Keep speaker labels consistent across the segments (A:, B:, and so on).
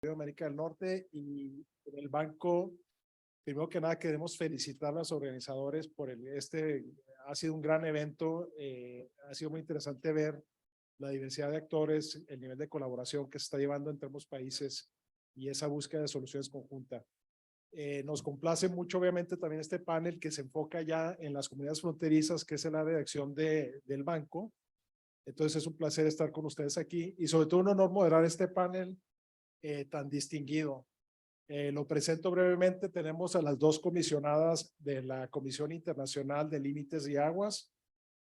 A: de América del Norte, y en el banco, primero que nada, queremos felicitar a los organizadores por ha sido un gran evento, ha sido muy interesante ver la diversidad de actores, el nivel de colaboración que se está llevando entre ambos países y esa búsqueda de soluciones conjunta. Nos complace mucho, obviamente, también este panel que se enfoca ya en las comunidades fronterizas, que es el área de acción del banco. Entonces es un placer estar con ustedes aquí y sobre todo un honor moderar este panel tan distinguido. Lo presento brevemente. Tenemos a las dos comisionadas de la Comisión Internacional de Límites y Aguas.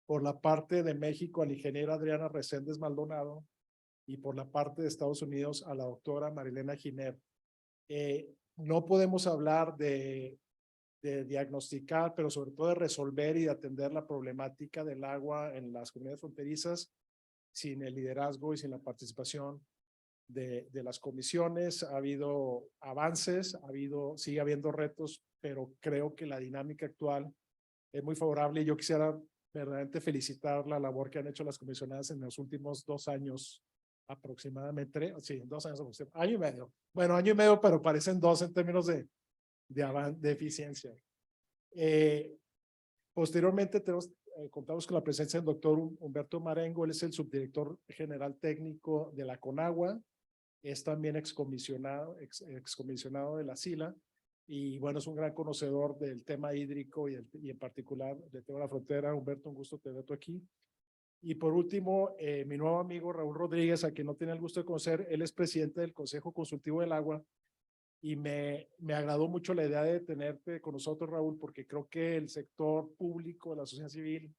A: Por la parte de México, a la ingeniera Adriana Reséndez Maldonado, y por la parte de Estados Unidos, a la doctora Marilena Giner. No podemos hablar de diagnosticar, pero sobre todo de resolver y de atender la problemática del agua en las comunidades fronterizas sin el liderazgo y sin la participación de las comisiones. Ha habido avances, sigue habiendo retos, pero creo que la dinámica actual es muy favorable y yo quisiera verdaderamente felicitar la labor que han hecho las comisionadas en los últimos 2 años aproximadamente, sí, 2 años, año y medio. Bueno, año y medio, pero parecen 2 en términos de eficiencia. Posteriormente contamos con la presencia del doctor Humberto Marengo. Él es el subdirector general técnico de la CONAGUA, es también excomisionado de la SILA, y bueno, es un gran conocedor del tema hídrico y en particular del tema de la frontera. Humberto, un gusto tenerte aquí. Y por último, mi nuevo amigo Raúl Rodríguez, a quien no tenía el gusto de conocer. Él es presidente del Consejo Consultivo del Agua, y me agradó mucho la idea de tenerte con nosotros, Raúl, porque creo que el sector público de la sociedad civil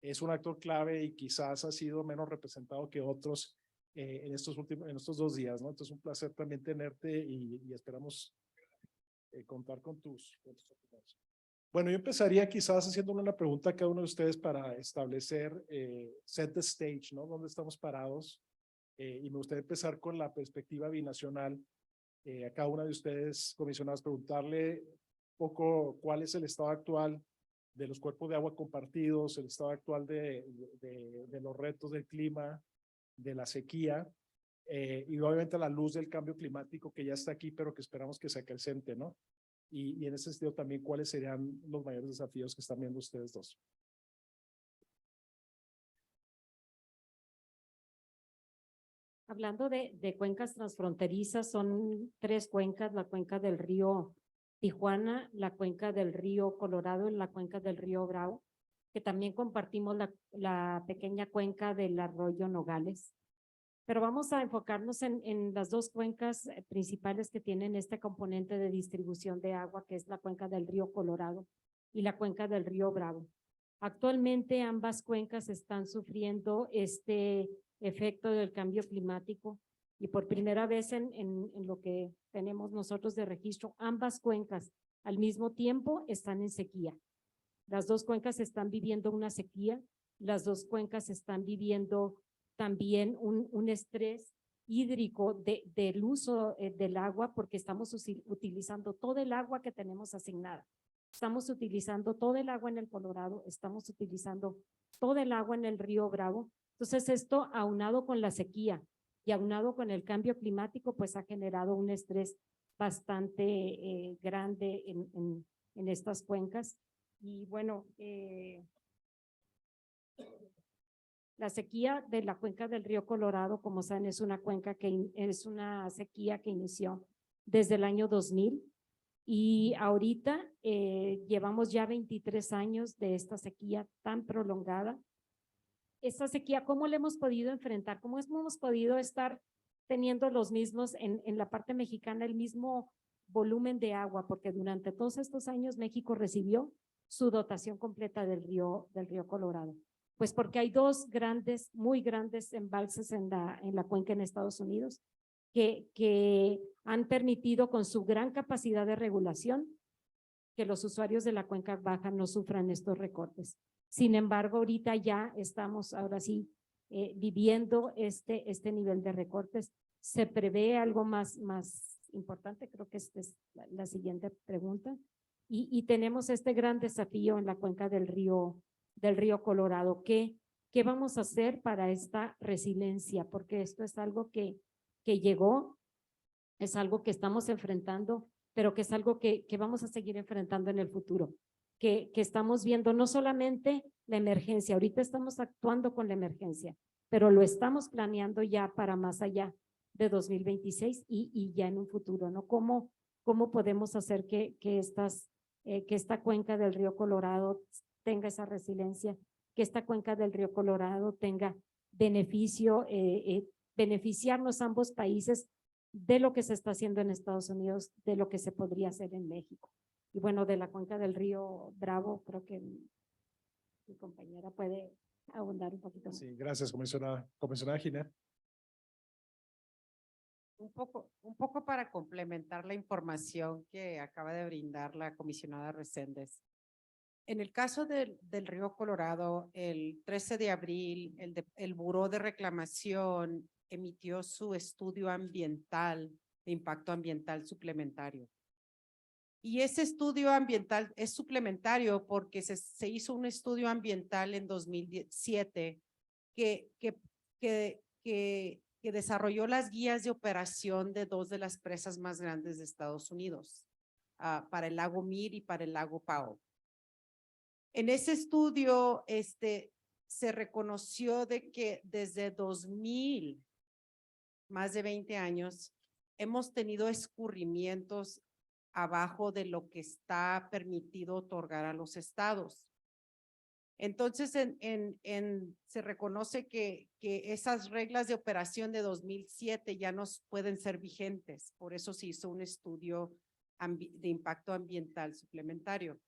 A: es un actor clave y quizás ha sido menos representado que otros en estos 2 días, ¿no? Entonces, un placer también tenerte y esperamos contar con tus opiniones. Bueno, yo empezaría quizás haciéndole una pregunta a cada uno de ustedes para establecer, set the stage, ¿no? ¿Dónde estamos parados? Y me gustaría empezar con la perspectiva binacional. A cada una de ustedes, comisionados, preguntarle un poco cuál es el estado actual de los cuerpos de agua compartidos, el estado actual de los retos del clima, de la sequía, y obviamente a la luz del cambio climático que ya está aquí, pero que esperamos que se acrecente, ¿no? Y en ese sentido también, ¿cuáles serían los mayores desafíos que están viendo ustedes dos?
B: Hablando de cuencas transfronterizas, son 3 cuencas: la cuenca del río Tijuana, la cuenca del río Colorado y la cuenca del río Bravo, que también compartimos la pequeña cuenca del arroyo Nogales. Pero vamos a enfocarnos en las 2 cuencas principales que tienen este componente de distribución de agua, que es la cuenca del río Colorado y la cuenca del río Bravo. Actualmente ambas cuencas están sufriendo este efecto del cambio climático, y por primera vez en lo que tenemos nosotros de registro, ambas cuencas al mismo tiempo están en sequía. Las 2 cuencas están viviendo una sequía, las 2 cuencas están viviendo también un estrés hídrico del uso del agua, porque estamos utilizando todo el agua que tenemos asignada. Estamos utilizando todo el agua en el Colorado, estamos utilizando todo el agua en el río Bravo. Entonces, esto aunado con la sequía y aunado con el cambio climático, pues ha generado un estrés bastante grande en estas cuencas. Y bueno, la sequía de la cuenca del río Colorado, como saben, es una sequía que inició desde el año 2000, y ahorita llevamos ya 23 años de esta sequía tan prolongada. Esta sequía, ¿cómo la hemos podido enfrentar? ¿Cómo hemos podido estar teniendo los mismos, en la parte mexicana, el mismo volumen de agua? Porque durante todos estos años México recibió su dotación completa del río Colorado. Pues porque hay 2 muy grandes embalses en la cuenca en Estados Unidos que han permitido, con su gran capacidad de regulación, que los usuarios de la cuenca baja no sufran estos recortes. Sin embargo, ahorita ya estamos, ahora sí, viviendo este nivel de recortes. ¿Se prevé algo más importante? Creo que esta es la siguiente pregunta. Y tenemos este gran desafío en la cuenca del río Colorado. ¿Qué vamos a hacer para esta resiliencia? Porque esto es algo que llegó Es algo que estamos enfrentando, pero que es algo que vamos a seguir enfrentando en el futuro, que estamos viendo no solamente la emergencia, ahorita estamos actuando con la emergencia, pero lo estamos planeando ya para más allá de 2026 y ya en un futuro, ¿no? ¿Cómo podemos hacer que esta cuenca del río Colorado tenga esa resiliencia, que esta cuenca del río Colorado tenga beneficiarnos ambos países de lo que se está haciendo en Estados Unidos, de lo que se podría hacer en México? Y bueno, de la cuenca del río Bravo, creo que mi compañera puede abundar un poquito más.
A: Sí, gracias, comisionada Ginés.
C: Un poco para complementar la información que acaba de brindar la comisionada Reséndez. En el caso del río Colorado, el 13 de abril, el Buró de Reclamación emitió su estudio ambiental, de impacto ambiental suplementario. Y ese estudio ambiental es suplementario porque se hizo un estudio ambiental en 2007 que desarrolló las guías de operación de dos de las presas más grandes de Estados Unidos, para el lago Mead y para el lago Powell. En ese estudio, se reconoció de que desde 2000, más de 20 años, hemos tenido escurrimientos abajo de lo que está permitido otorgar a los estados. Entonces, se reconoce que esas reglas de operación de 2007 ya no pueden ser vigentes. Por eso se hizo un estudio de impacto ambiental suplementario.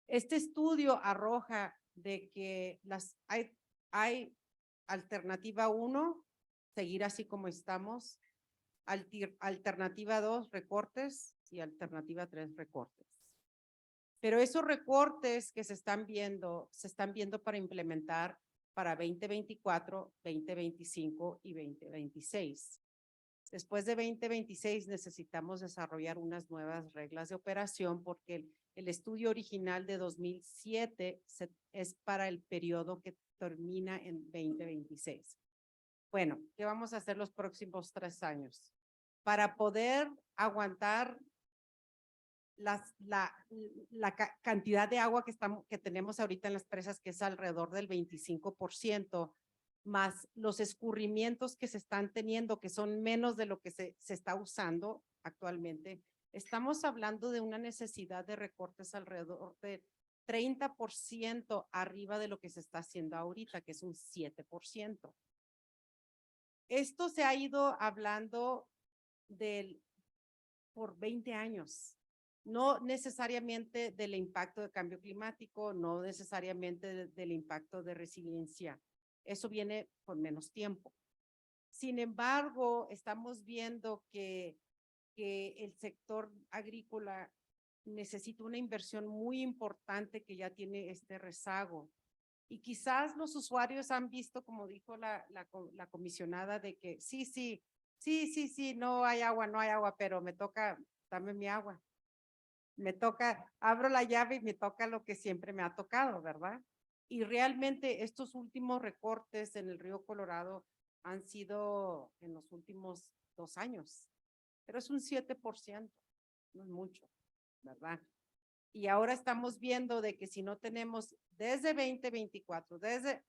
C: Este estudio arroja de que hay alternativa 1, seguir así como estamos, alternativa 2, recortes, y alternativa 3, recortes. Pero esos recortes que se están viendo para implementar para 2024, 2025 y 2026. Después de 2026 necesitamos desarrollar unas nuevas reglas de operación porque el estudio original de 2007 es para el periodo que termina en 2026. Bueno, ¿qué vamos a hacer los próximos 3 años? Para poder aguantar la cantidad de agua que tenemos ahorita en las presas, que es alrededor del 25%, más los escurrimientos que se están teniendo, que son menos de lo que se está usando actualmente, estamos hablando de una necesidad de recortes alrededor de 30% arriba de lo que se está haciendo ahorita, que es un 7%. Esto se ha ido hablando por 20 años. No necesariamente del impacto de cambio climático, no necesariamente del impacto de resiliencia. Eso viene con menos tiempo. Sin embargo, estamos viendo que el sector agrícola necesita una inversión muy importante que ya tiene este rezago. Y quizás los usuarios han visto, como dijo la comisionada, de que sí, no hay agua, pero me toca, dame mi agua. Me toca, abro la llave y me toca lo que siempre me ha tocado, ¿verdad? Y realmente estos últimos recortes en el río Colorado han sido en los últimos 2 años, pero es un 7%, no es mucho, ¿verdad? Y ahora estamos viendo de que si no tenemos desde 2024, desde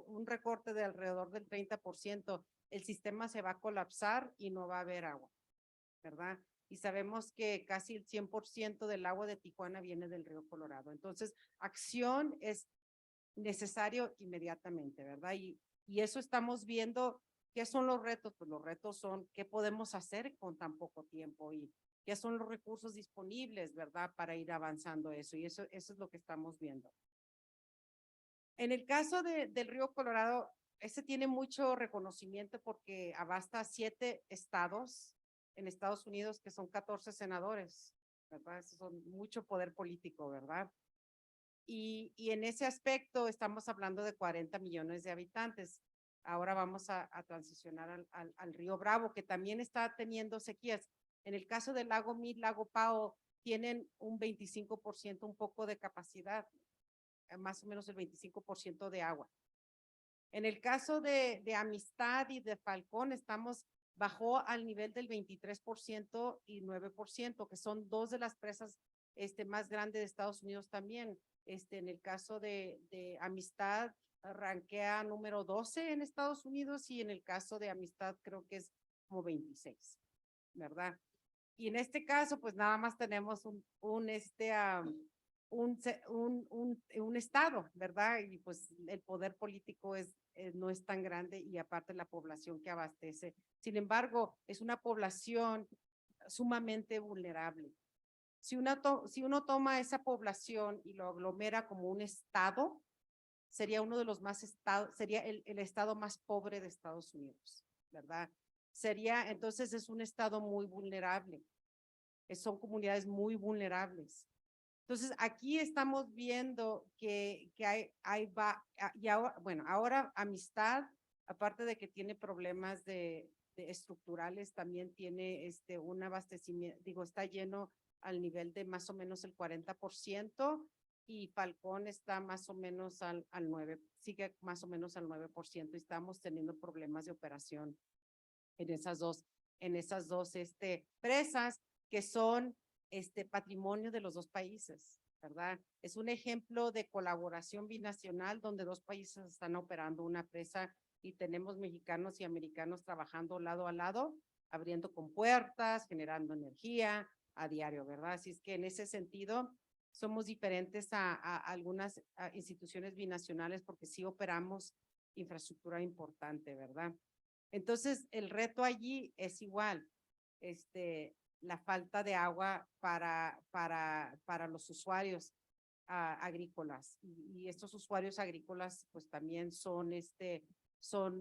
C: un recorte de alrededor del 30%, el sistema se va a colapsar y no va a haber agua, ¿verdad? Y sabemos que casi el 100% del agua de Tijuana viene del río Colorado. Entonces, acción es necesario inmediatamente, ¿verdad? Y eso estamos viendo. ¿Qué son los retos? Pues los retos son qué podemos hacer con tan poco tiempo y qué son los recursos disponibles, ¿verdad? Para ir avanzando eso. Y eso es lo que estamos viendo. En el caso del río Colorado, ese tiene mucho reconocimiento porque abasta 7 estados en Estados Unidos, que son 14 senadores, ¿verdad? Eso son mucho poder político, ¿verdad? Y en ese aspecto estamos hablando de 40 millones de habitantes. Ahora vamos a transicionar al río Bravo, que también está teniendo sequías. En el caso del lago Mead, lago Powell, tienen un 25%, un poco de capacidad, más o menos el 25% de agua. En el caso de Amistad y de Falcón, estamos bajó al nivel del 23% y 9%, que son dos de las presas más grandes de Estados Unidos también. En el caso de Amistad, rankea número 12 en Estados Unidos y en el caso de Amistad creo que es como 26, ¿verdad? Y en este caso, pues nada más tenemos un estado, ¿verdad? Y pues el poder político no es tan grande y aparte la población que abastece. Sin embargo, es una población sumamente vulnerable. Si uno toma esa población y lo aglomera como un estado, sería uno de los más estados, sería el estado más pobre de Estados Unidos, ¿verdad? Entonces es un estado muy vulnerable. Son comunidades muy vulnerables. Entonces, aquí estamos viendo que y ahora, bueno, ahora Amistad, aparte de que tiene problemas de estructurales, también tiene un abastecimiento, digo, está lleno al nivel de más o menos el 40%, y Falcón está más o menos al 9%, sigue más o menos al 9%, y estamos teniendo problemas de operación en esas dos presas, que son patrimonio de los dos países, ¿verdad? Es un ejemplo de colaboración binacional donde dos países están operando una presa y tenemos mexicanos y americanos trabajando lado a lado, abriendo compuertas, generando energía a diario, ¿verdad? Así es que en ese sentido somos diferentes a algunas instituciones binacionales porque sí operamos infraestructura importante, ¿verdad? Entonces, el reto allí es igual, la falta de agua para los usuarios agrícolas. Y estos usuarios agrícolas, pues también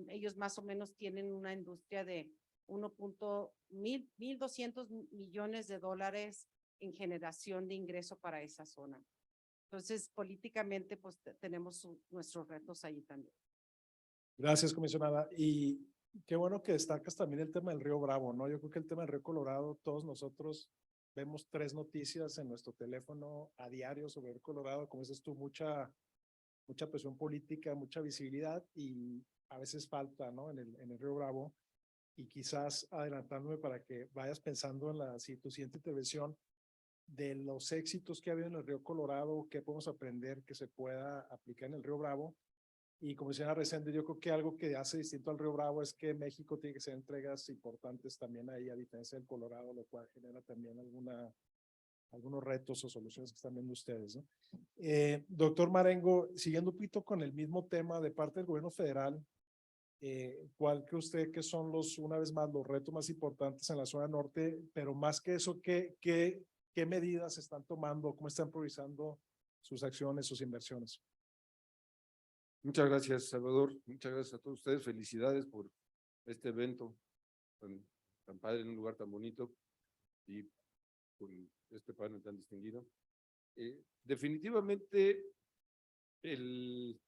C: ellos más o menos tienen una industria de 1.200 millones de dólares en generación de ingreso para esa zona. Entonces, políticamente, pues tenemos nuestros retos ahí también.
A: Gracias, comisionada. Y qué bueno que destacas también el tema del río Bravo, ¿no? Yo creo que el tema del río Colorado, todos nosotros vemos 3 noticias en nuestro teléfono a diario sobre el río Colorado, como dices tú, mucha presión política, mucha visibilidad y a veces falta, ¿no? En el río Bravo. Y quizás adelantándome para que vayas pensando en tu siguiente intervención, de los éxitos que ha habido en el río Colorado, qué podemos aprender que se pueda aplicar en el río Bravo. Y como decía Resende, yo creo que algo que hace distinto al río Bravo es que México tiene que hacer entregas importantes también ahí, a diferencia del Colorado, lo cual genera también algunos retos o soluciones que están viendo ustedes, ¿no? Doctor Marengo, siguiendo un poquito con el mismo tema de parte del gobierno federal, ¿cuál cree usted que son una vez más, los retos más importantes en la zona norte? Pero más que eso, ¿qué medidas están tomando? ¿Cómo están priorizando sus acciones, sus inversiones?
D: Muchas gracias, Salvador. Muchas gracias a todos ustedes. Felicidades por este evento tan padre, en un lugar tan bonito y con este panel tan distinguido. Definitivamente, el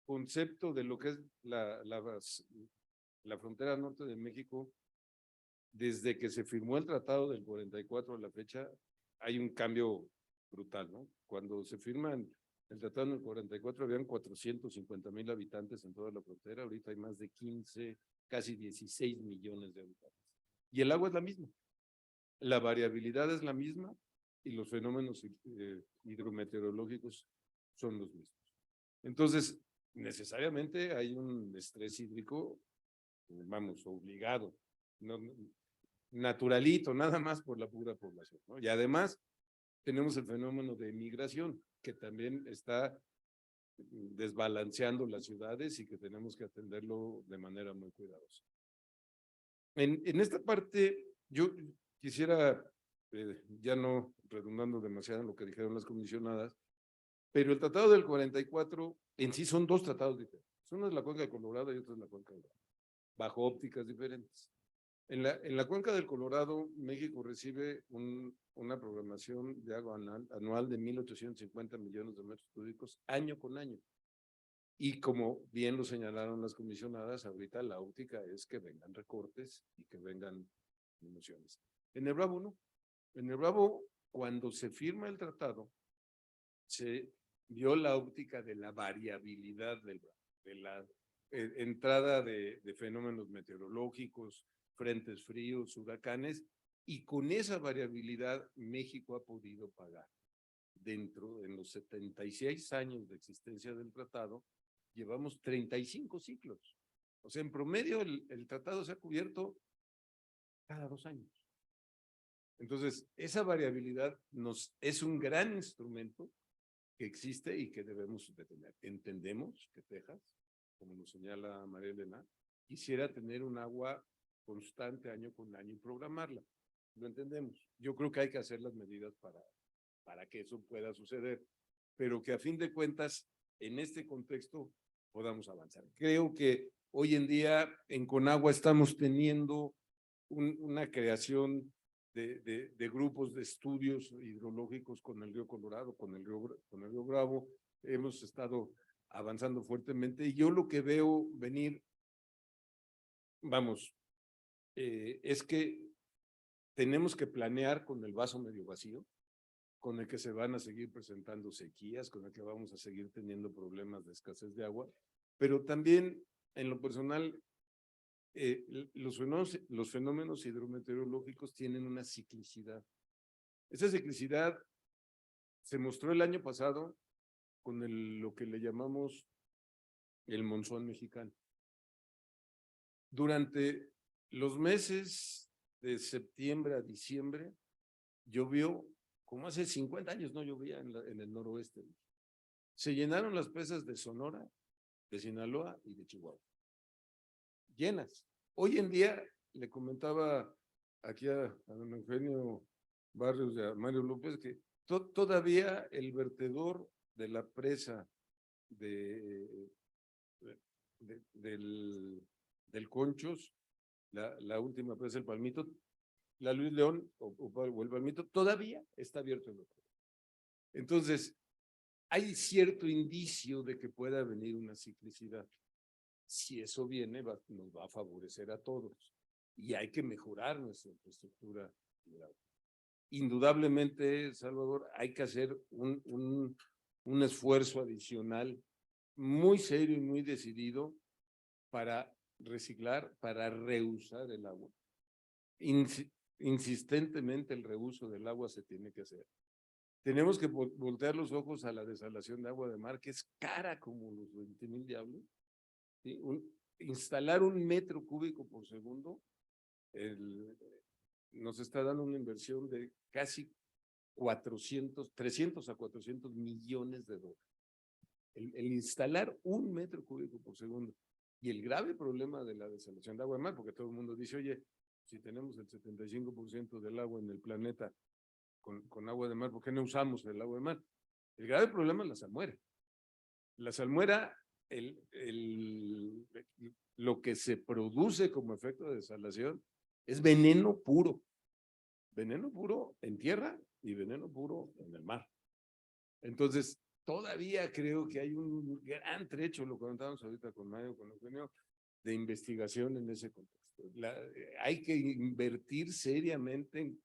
D: concepto de lo que es la frontera norte de México, desde que se firmó el tratado del 44 a la fecha, hay un cambio brutal, ¿no? Cuando se firman el tratado en el 44 habían 450,000 habitantes en toda la frontera, ahorita hay más de 15, casi 16 millones de habitantes. Y el agua es la misma, la variabilidad es la misma y los fenómenos hidrometeorológicos son los mismos. Entonces, necesariamente hay un estrés hídrico, vamos, obligado, no, naturalito, nada más por la pura población, ¿no? Y además, tenemos el fenómeno de migración, que también está desbalanceando las ciudades y que tenemos que atenderlo de manera muy cuidadosa. En esta parte, yo quisiera, ya no redundando demasiado en lo que dijeron las comisionadas, pero el Tratado del 44 en sí son 2 tratados diferentes. Uno es la Cuenca de Colorado y otro es la Cuenca de Bravo, bajo ópticas diferentes. En la Cuenca del Colorado, México recibe una programación de agua anual de 1,850 millones de metros cúbicos año con año. Y como bien lo señalaron las comisionadas, ahorita la óptica es que vengan recortes y que vengan disminuciones. En el Bravo no. En el Bravo, cuando se firma el tratado, se vio la óptica de la variabilidad del Bravo, de la entrada de fenómenos meteorológicos, frentes fríos, huracanes, y con esa variabilidad México ha podido pagar. En los 76 años de existencia del tratado, llevamos 35 ciclos. O sea, en promedio el tratado se ha cubierto cada 2 años. Entonces, esa variabilidad es un gran instrumento que existe y que debemos de tener. Entendemos que Texas, como nos señala María Elena, quisiera tener un agua constante año con año y programarla. Lo entendemos. Yo creo que hay que hacer las medidas para que eso pueda suceder, pero que a fin de cuentas, en este contexto, podamos avanzar. Creo que hoy en día en Conagua estamos teniendo una creación de grupos de estudios hidrológicos con el río Colorado, con el río Bravo. Hemos estado avanzando fuertemente y yo lo que veo venir, vamos, es que tenemos que planear con el vaso medio vacío, con el que se van a seguir presentando sequías, con el que vamos a seguir teniendo problemas de escasez de agua, pero también en lo personal, los fenómenos hidrometeorológicos tienen una ciclicidad. Esa ciclicidad se mostró el año pasado con lo que le llamamos el monzón mexicano. Durante los meses de septiembre a diciembre, llovió como hace 50 años no llovía en el noroeste. Se llenaron las presas de Sonora, de Sinaloa y de Chihuahua. Llenas. Hoy en día, le comentaba aquí a don Eugenio Barrios y a Mario López que todavía el vertedor de la presa del Conchos, la última presa del Palmito, la Luis León o el Palmito, todavía está abierto en otro. Entonces, hay cierto indicio de que pueda venir una ciclicidad. Si eso viene, nos va a favorecer a todos. Y hay que mejorar nuestra infraestructura. Indudablemente, Salvador, hay que hacer un esfuerzo adicional muy serio y muy decidido para reciclar, para reusar el agua. Insistentemente el reuso del agua se tiene que hacer. Tenemos que voltear los ojos a la desalación de agua de mar, que es cara como los 20,000 diablos. ¿Sí? Instalar 1 metro cúbico por segundo nos está dando una inversión de casi 300 a 400 millones de dólares. El instalar 1 metro cúbico por segundo. Y el grave problema de la desalación de agua de mar, porque todo el mundo dice, oye, si tenemos el 75% del agua en el planeta con agua de mar, ¿por qué no usamos el agua de mar? El grave problema es la salmuera. La salmuera, lo que se produce como efecto de desalación es veneno puro en tierra y veneno puro en el mar. Entonces, todavía creo que hay un gran trecho, lo comentábamos ahorita con Mario, con Eugenio, de investigación en ese contexto. Hay que invertir seriamente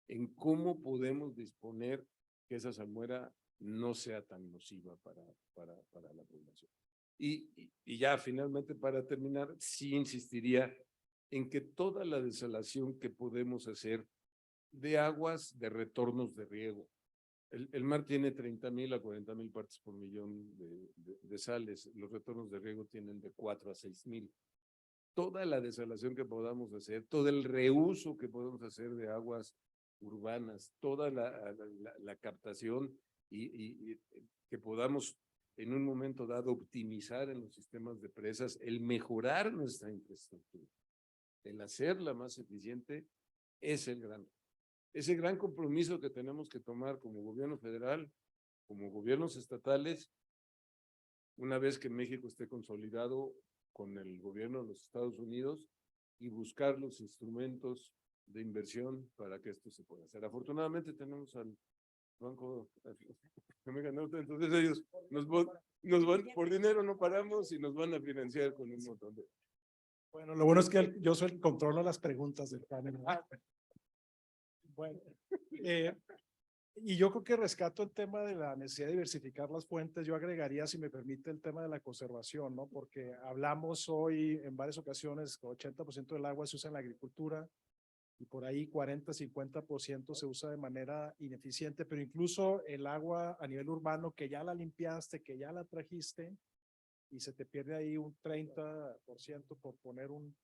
D: en cómo podemos disponer que esa salmuera no sea tan nociva para la población. Y ya finalmente para terminar, sí insistiría en que toda la desalación que podemos hacer de aguas, de retornos de riego. El mar tiene 30,000 a 40,000 partes por millón de sales. Los retornos de riego tienen de 4 a 6,000. Toda la desalación que podamos hacer, todo el reuso que podemos hacer de aguas urbanas, toda la captación y que podamos en un momento dado optimizar en los sistemas de presas, el mejorar nuestra infraestructura, el hacerla más eficiente, es ese gran compromiso que tenemos que tomar como gobierno federal, como gobiernos estatales, una vez que México esté consolidado con el gobierno de los Estados Unidos y buscar los instrumentos de inversión para que esto se pueda hacer. Afortunadamente tenemos al Banco América Norte, entonces ellos nos van, por dinero no paramos y nos van a financiar con un montón de...
A: Bueno, lo bueno es que yo soy el controlo las preguntas del panel. Bueno, Y yo creo que rescato el tema de la necesidad de diversificar las fuentes. Yo agregaría, si me permite, el tema de la conservación, ¿no? Porque hablamos hoy en varias ocasiones que 80% del agua se usa en la agricultura y por ahí 40-50% se usa de manera ineficiente, pero incluso el agua a nivel urbano que ya la limpiaste, que ya la trajiste y se te pierde ahí un 30% por poner un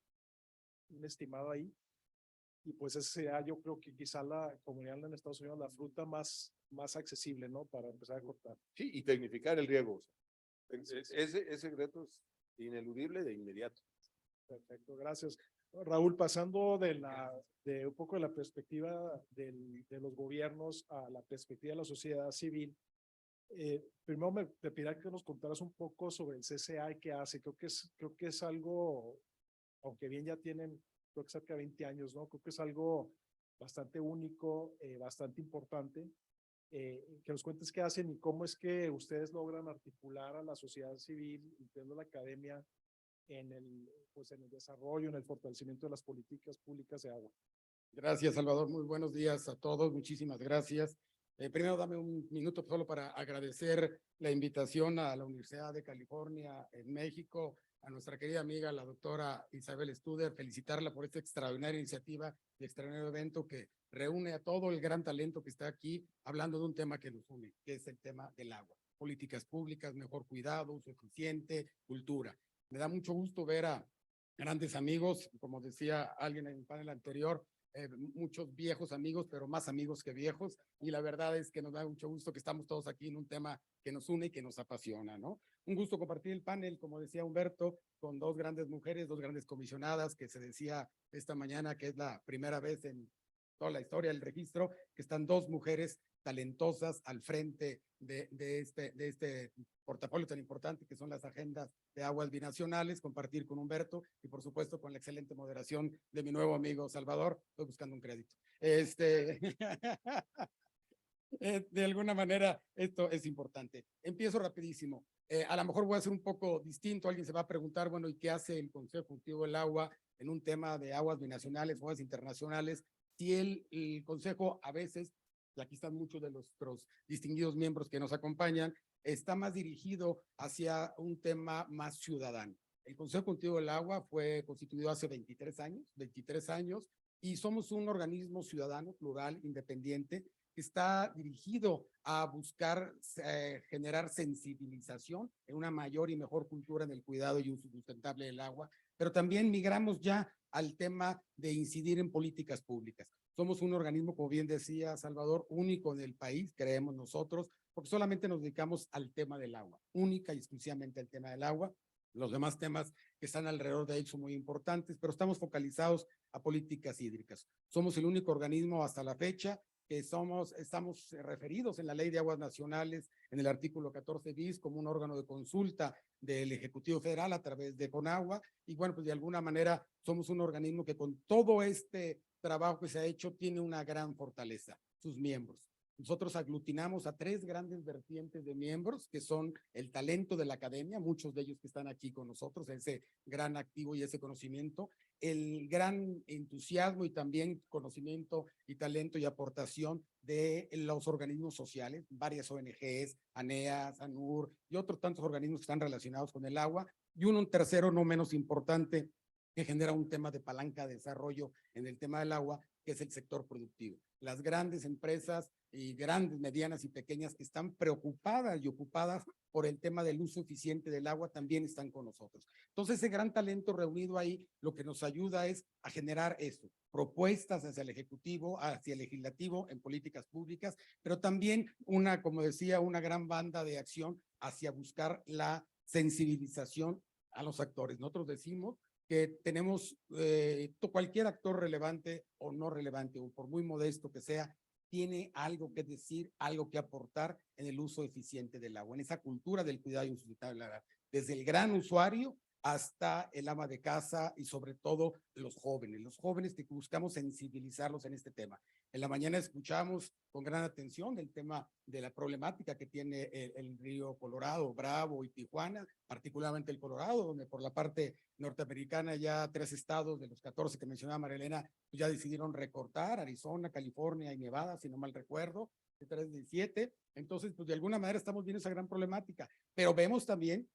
A: estimado ahí. Y pues ese sea, yo creo que quizá la comunidad en Estados Unidos, la fruta más accesible, ¿no? Para empezar a cortar.
D: Sí, y tecnificar el riego.
A: Sí, sí.
D: Ese reto es ineludible de inmediato.
A: Perfecto, gracias. Raúl, pasando de un poco de la perspectiva de los gobiernos a la perspectiva de la sociedad civil, primero te pediría que nos contaras un poco sobre el CCA y qué hace. Creo que es algo, aunque bien ya tienen, creo que cerca de 20 años, ¿no? Creo que es algo bastante único, bastante importante. Que nos cuentes qué hacen y cómo es que ustedes logran articular a la sociedad civil, incluyendo la academia, en el desarrollo, en el fortalecimiento de las políticas públicas de agua.
E: Gracias, Salvador. Muy buenos días a todos. Muchísimas gracias. Primero, dame un minuto solo para agradecer la invitación a la Universidad de California en México, a nuestra querida amiga, la doctora Isabel Studer, felicitarla por esta extraordinaria iniciativa y extraordinario evento que reúne a todo el gran talento que está aquí hablando de un tema que nos une, que es el tema del agua. Políticas públicas, mejor cuidado, uso eficiente, cultura. Me da mucho gusto ver a grandes amigos, como decía alguien en el panel anterior, muchos viejos amigos, pero más amigos que viejos, y la verdad es que nos da mucho gusto que estamos todos aquí en un tema que nos une y que nos apasiona, ¿no? Un gusto compartir el panel, como decía Humberto, con dos grandes mujeres, dos grandes comisionadas, que se decía esta mañana que es la primera vez en toda la historia del registro, que están dos mujeres talentosas al frente de este portafolio tan importante que son las agendas de aguas binacionales, compartir con Humberto y por supuesto con la excelente moderación de mi nuevo amigo Salvador. Estoy buscando un crédito. De alguna manera esto es importante. Empiezo rapidísimo. A lo mejor voy a ser un poco distinto. Alguien se va a preguntar, bueno, ¿y qué hace el Consejo Consultivo del Agua en un tema de aguas binacionales, aguas internacionales? Si el Consejo a veces, y aquí están muchos de nuestros distinguidos miembros que nos acompañan, está más dirigido hacia un tema más ciudadano. El Consejo Consultivo del Agua fue constituido hace 23 años, y somos un organismo ciudadano, plural, independiente, que está dirigido a buscar generar sensibilización en una mayor y mejor cultura en el cuidado y uso sustentable del agua, pero también migramos ya al tema de incidir en políticas públicas. Somos un organismo, como bien decía Salvador, único en el país, creemos nosotros, porque solamente nos dedicamos al tema del agua, única y exclusivamente al tema del agua. Los demás temas que están alrededor de él son muy importantes, pero estamos focalizados a políticas hídricas. Somos el único organismo hasta la fecha que estamos referidos en la Ley de Aguas Nacionales, en el artículo 14 bis, como un órgano de consulta del Ejecutivo Federal a través de CONAGUA, y bueno, pues de alguna manera somos un organismo que con todo este trabajo que se ha hecho tiene una gran fortaleza, sus miembros. Nosotros aglutinamos a 3 grandes vertientes de miembros, que son el talento de la academia, muchos de ellos que están aquí con nosotros, ese gran activo y ese conocimiento, el gran entusiasmo y también conocimiento y talento y aportación de los organismos sociales, varias ONGs, ANEA, ANUR y otros tantos organismos que están relacionados con el agua, y un tercero no menos importante que genera un tema de palanca de desarrollo en el tema del agua, que es el sector productivo. Las grandes empresas y grandes, medianas y pequeñas que están preocupadas y ocupadas por el tema del uso eficiente del agua también están con nosotros. Entonces, ese gran talento reunido ahí, lo que nos ayuda es a generar eso, propuestas hacia el Ejecutivo, hacia el Legislativo en políticas públicas, pero también como decía, una gran banda de acción hacia buscar la sensibilización a los actores. Nosotros decimos que tenemos cualquier actor relevante o no relevante, o por muy modesto que sea, tiene algo que decir, algo que aportar en el uso eficiente del agua, en esa cultura del cuidado y sustentable, desde el gran usuario hasta el ama de casa y sobre todo los jóvenes que buscamos sensibilizarlos en este tema. En la mañana escuchamos con gran atención el tema de la problemática que tiene el río Colorado, Bravo y Tijuana, particularmente el Colorado, donde por la parte norteamericana ya 3 estados de los 14 que mencionaba Marilena pues ya decidieron recortar, Arizona, California y Nevada, si no mal recuerdo, de 3 de 7. Entonces, pues de alguna manera estamos viendo esa gran problemática, pero vemos también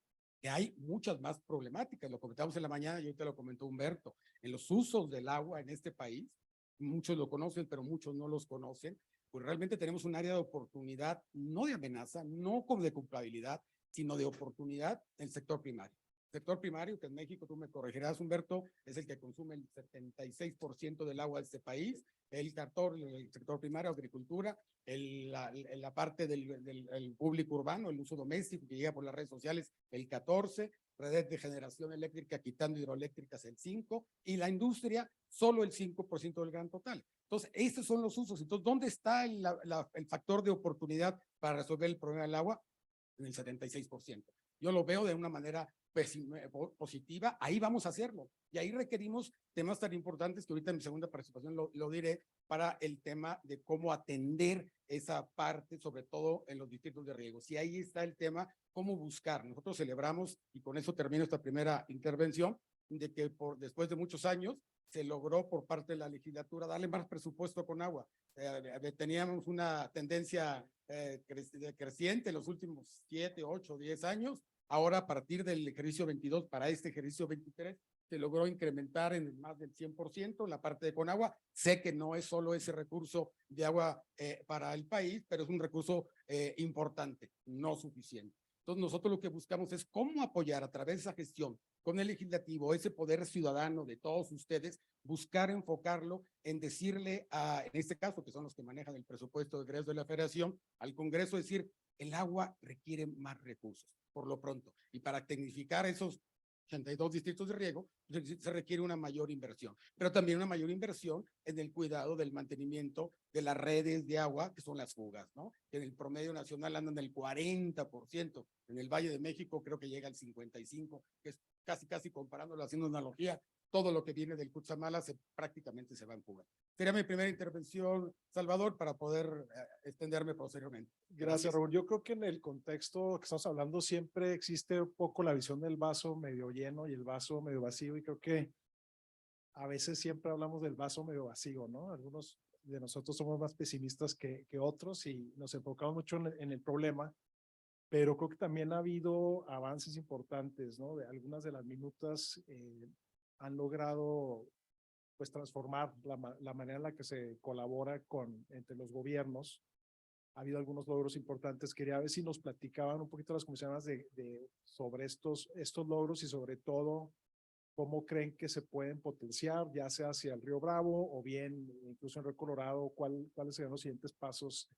E: que hay muchas más problemáticas. Lo comentamos en la mañana y ahorita lo comentó Humberto, en los usos del agua en este país. Muchos lo conocen, pero muchos no los conocen. Pues realmente tenemos un área de oportunidad, no de amenaza, no como de culpabilidad, sino de oportunidad en el sector primario. El sector primario, que en México, tú me corregirás, Humberto, es el que consume el 76% del agua de este país. El sector primario, agricultura, la parte del público urbano, el uso doméstico que llega por las redes sociales, el 14%, redes de generación eléctrica quitando hidroeléctricas el 5%, y la industria solo el 5% del gran total. Entonces, estos son los usos. Entonces, ¿dónde está el factor de oportunidad para resolver el problema del agua? En el 76%. Yo lo veo de una manera positiva, ahí vamos a hacerlo. Y ahí requerimos temas tan importantes que ahorita en mi segunda participación lo diré, para el tema de cómo atender esa parte, sobre todo en los distritos de riego. Si ahí está el tema, cómo buscar. Nosotros celebramos, y con eso termino esta primera intervención, de que después de muchos años se logró por parte de la legislatura darle más presupuesto con agua. Teníamos una tendencia creciente en los últimos 7, 8, 10 años. Ahora, a partir del ejercicio 22 para este ejercicio 23, se logró incrementar en más del 100% la parte de Conagua. Sé que no es solo ese recurso de agua para el país, pero es un recurso importante, no suficiente. Entonces, nosotros lo que buscamos es cómo apoyar a través de esa gestión con el legislativo, ese poder ciudadano de todos ustedes, buscar enfocarlo en decirle en este caso, que son los que manejan el presupuesto de egreso de la federación, al Congreso decir, el agua requiere más recursos, por lo pronto. Y para tecnificar esos 82 distritos de riego, se requiere una mayor inversión, pero también una mayor inversión en el cuidado del mantenimiento de las redes de agua, que son las fugas, ¿no? Que en el promedio nacional andan del 40%, en el Valle de México creo que llega al 55%, que es casi comparándolo, haciendo analogía, todo lo que viene del Cutzamala prácticamente se va en fuga. Sería mi primera intervención, Salvador, para poder extenderme posteriormente.
A: Gracias, Raúl. Yo creo que en el contexto que estamos hablando siempre existe un poco la visión del vaso medio lleno y el vaso medio vacío, y creo que a veces siempre hablamos del vaso medio vacío, ¿no? Algunos de nosotros somos más pesimistas que otros y nos enfocamos mucho en el problema, pero creo que también ha habido avances importantes, ¿no? Algunas de las minutas han logrado pues transformar la manera en la que se colabora entre los gobiernos. Ha habido algunos logros importantes. Quería ver si nos platicaban un poquito las comisionadas sobre estos logros y sobre todo cómo creen que se pueden potenciar, ya sea hacia el Río Bravo o bien incluso en Río Colorado, cuáles serían los siguientes pasos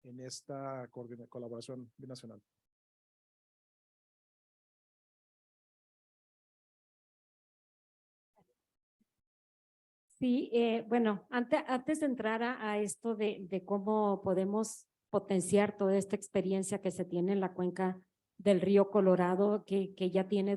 A: en esta colaboración binacional.
B: Sí, bueno, antes de entrar a esto de cómo podemos potenciar toda esta experiencia que se tiene en la cuenca del río Colorado, que ya tiene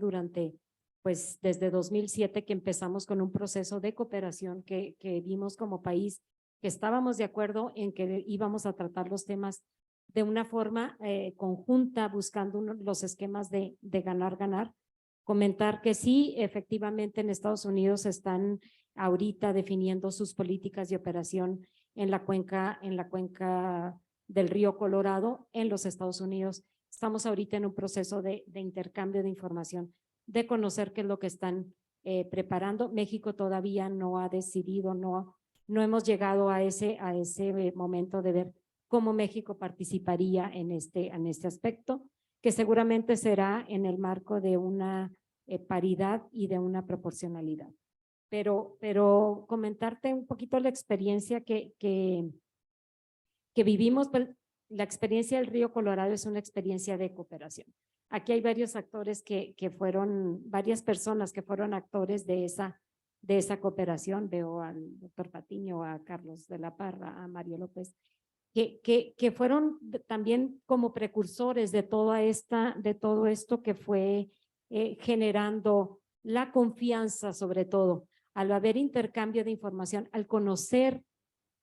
B: pues desde 2007 que empezamos con un proceso de cooperación que vimos como país, que estábamos de acuerdo en que íbamos a tratar los temas de una forma conjunta, buscando los esquemas de ganar. Comentar que sí, efectivamente en Estados Unidos están ahorita definiendo sus políticas de operación en la cuenca del río Colorado en los Estados Unidos. Estamos ahorita en un proceso de intercambio de información, de conocer qué es lo que están preparando. México todavía no ha decidido, no hemos llegado a ese momento de ver cómo México participaría en este aspecto, que seguramente será en el marco de una paridad y de una proporcionalidad. Pero comentarte un poquito la experiencia que vivimos. La experiencia del río Colorado es una experiencia de cooperación. Aquí hay varios actores varias personas que fueron actores de esa cooperación. Veo al doctor Patiño, a Carlos de la Parra, a Mario López, que fueron también como precursores de todo esto que fue generando la confianza sobre todo, al haber intercambio de información, al conocer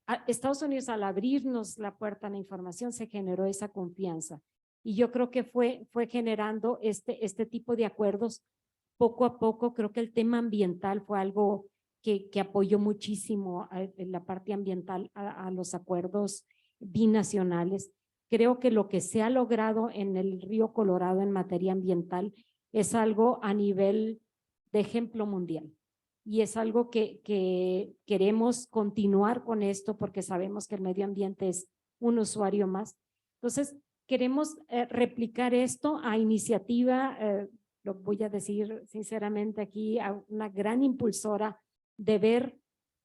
B: a Estados Unidos, al abrirnos la puerta a la información, se generó esa confianza. Y yo creo que fue generando este tipo de acuerdos poco a poco. Creo que el tema ambiental fue algo que apoyó muchísimo en la parte ambiental a los acuerdos binacionales. Creo que lo que se ha logrado en el Río Colorado en materia ambiental es algo a nivel de ejemplo mundial. Y es algo que queremos continuar con esto porque sabemos que el medio ambiente es un usuario más. Entonces, queremos replicar esto a iniciativa, lo voy a decir sinceramente aquí, a una gran impulsora de ver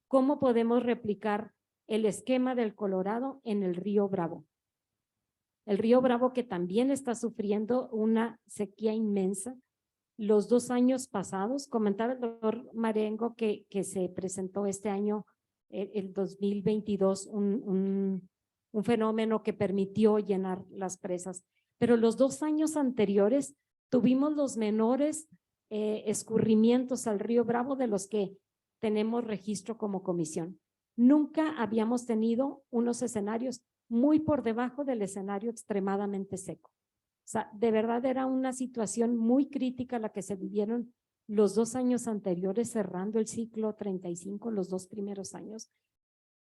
B: cómo podemos replicar el esquema del Colorado en el río Bravo. El río Bravo que también está sufriendo una sequía inmensa. Los 2 años pasados, comentaba el doctor Marengo que se presentó este año, el 2022, un fenómeno que permitió llenar las presas. Pero los 2 años anteriores tuvimos los menores escurrimientos al río Bravo de los que tenemos registro como comisión. Nunca habíamos tenido unos escenarios muy por debajo del escenario extremadamente seco. O sea, de verdad era una situación muy crítica la que se vivieron los 2 años anteriores, cerrando el ciclo 35, los 2 primeros años.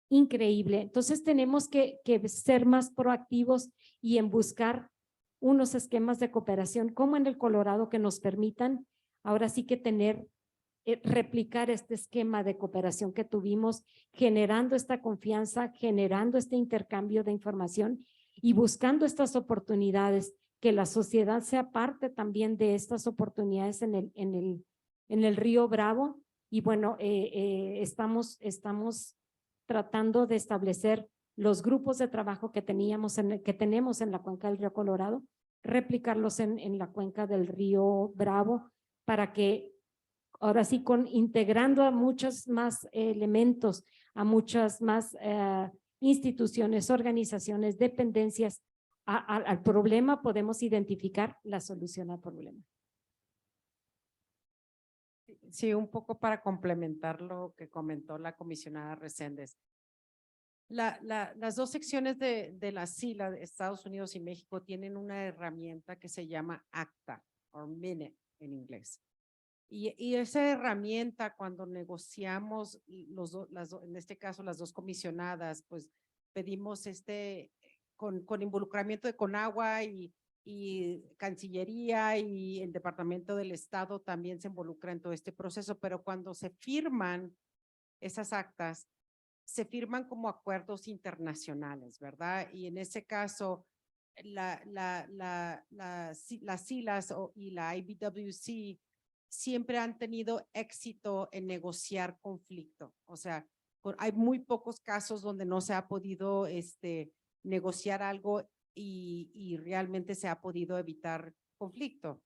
B: Increíble. Entonces tenemos que ser más proactivos y en buscar unos esquemas de cooperación como en el Colorado que nos permitan ahora sí que tener, replicar este esquema de cooperación que tuvimos, generando esta confianza, generando este intercambio de información y buscando estas oportunidades, que la sociedad sea parte también de estas oportunidades en el río Bravo. Y bueno, estamos tratando de establecer los grupos de trabajo que tenemos en la cuenca del río Colorado, replicarlos en la cuenca del río Bravo, para que ahora sí, integrando a muchos más elementos, a muchas más instituciones, organizaciones, dependencias, al problema podemos identificar la solución al problema.
C: Sí, un poco para complementar lo que comentó la comisionada Reséndez. Las 2 secciones de la SILA de Estados Unidos y México tienen una herramienta que se llama ACTA, o MINUTE en inglés. Y esa herramienta, cuando negociamos, en este caso las 2 comisionadas, pues pedimos con involucramiento de Conagua y Cancillería y el Departamento del Estado también se involucra en todo este proceso, pero cuando se firman esas actas, se firman como acuerdos internacionales, ¿verdad? Y en ese caso, las SILAS y la IBWC siempre han tenido éxito en negociar conflicto. O sea, hay muy pocos casos donde no se ha podido negociar algo y realmente se ha podido evitar conflicto.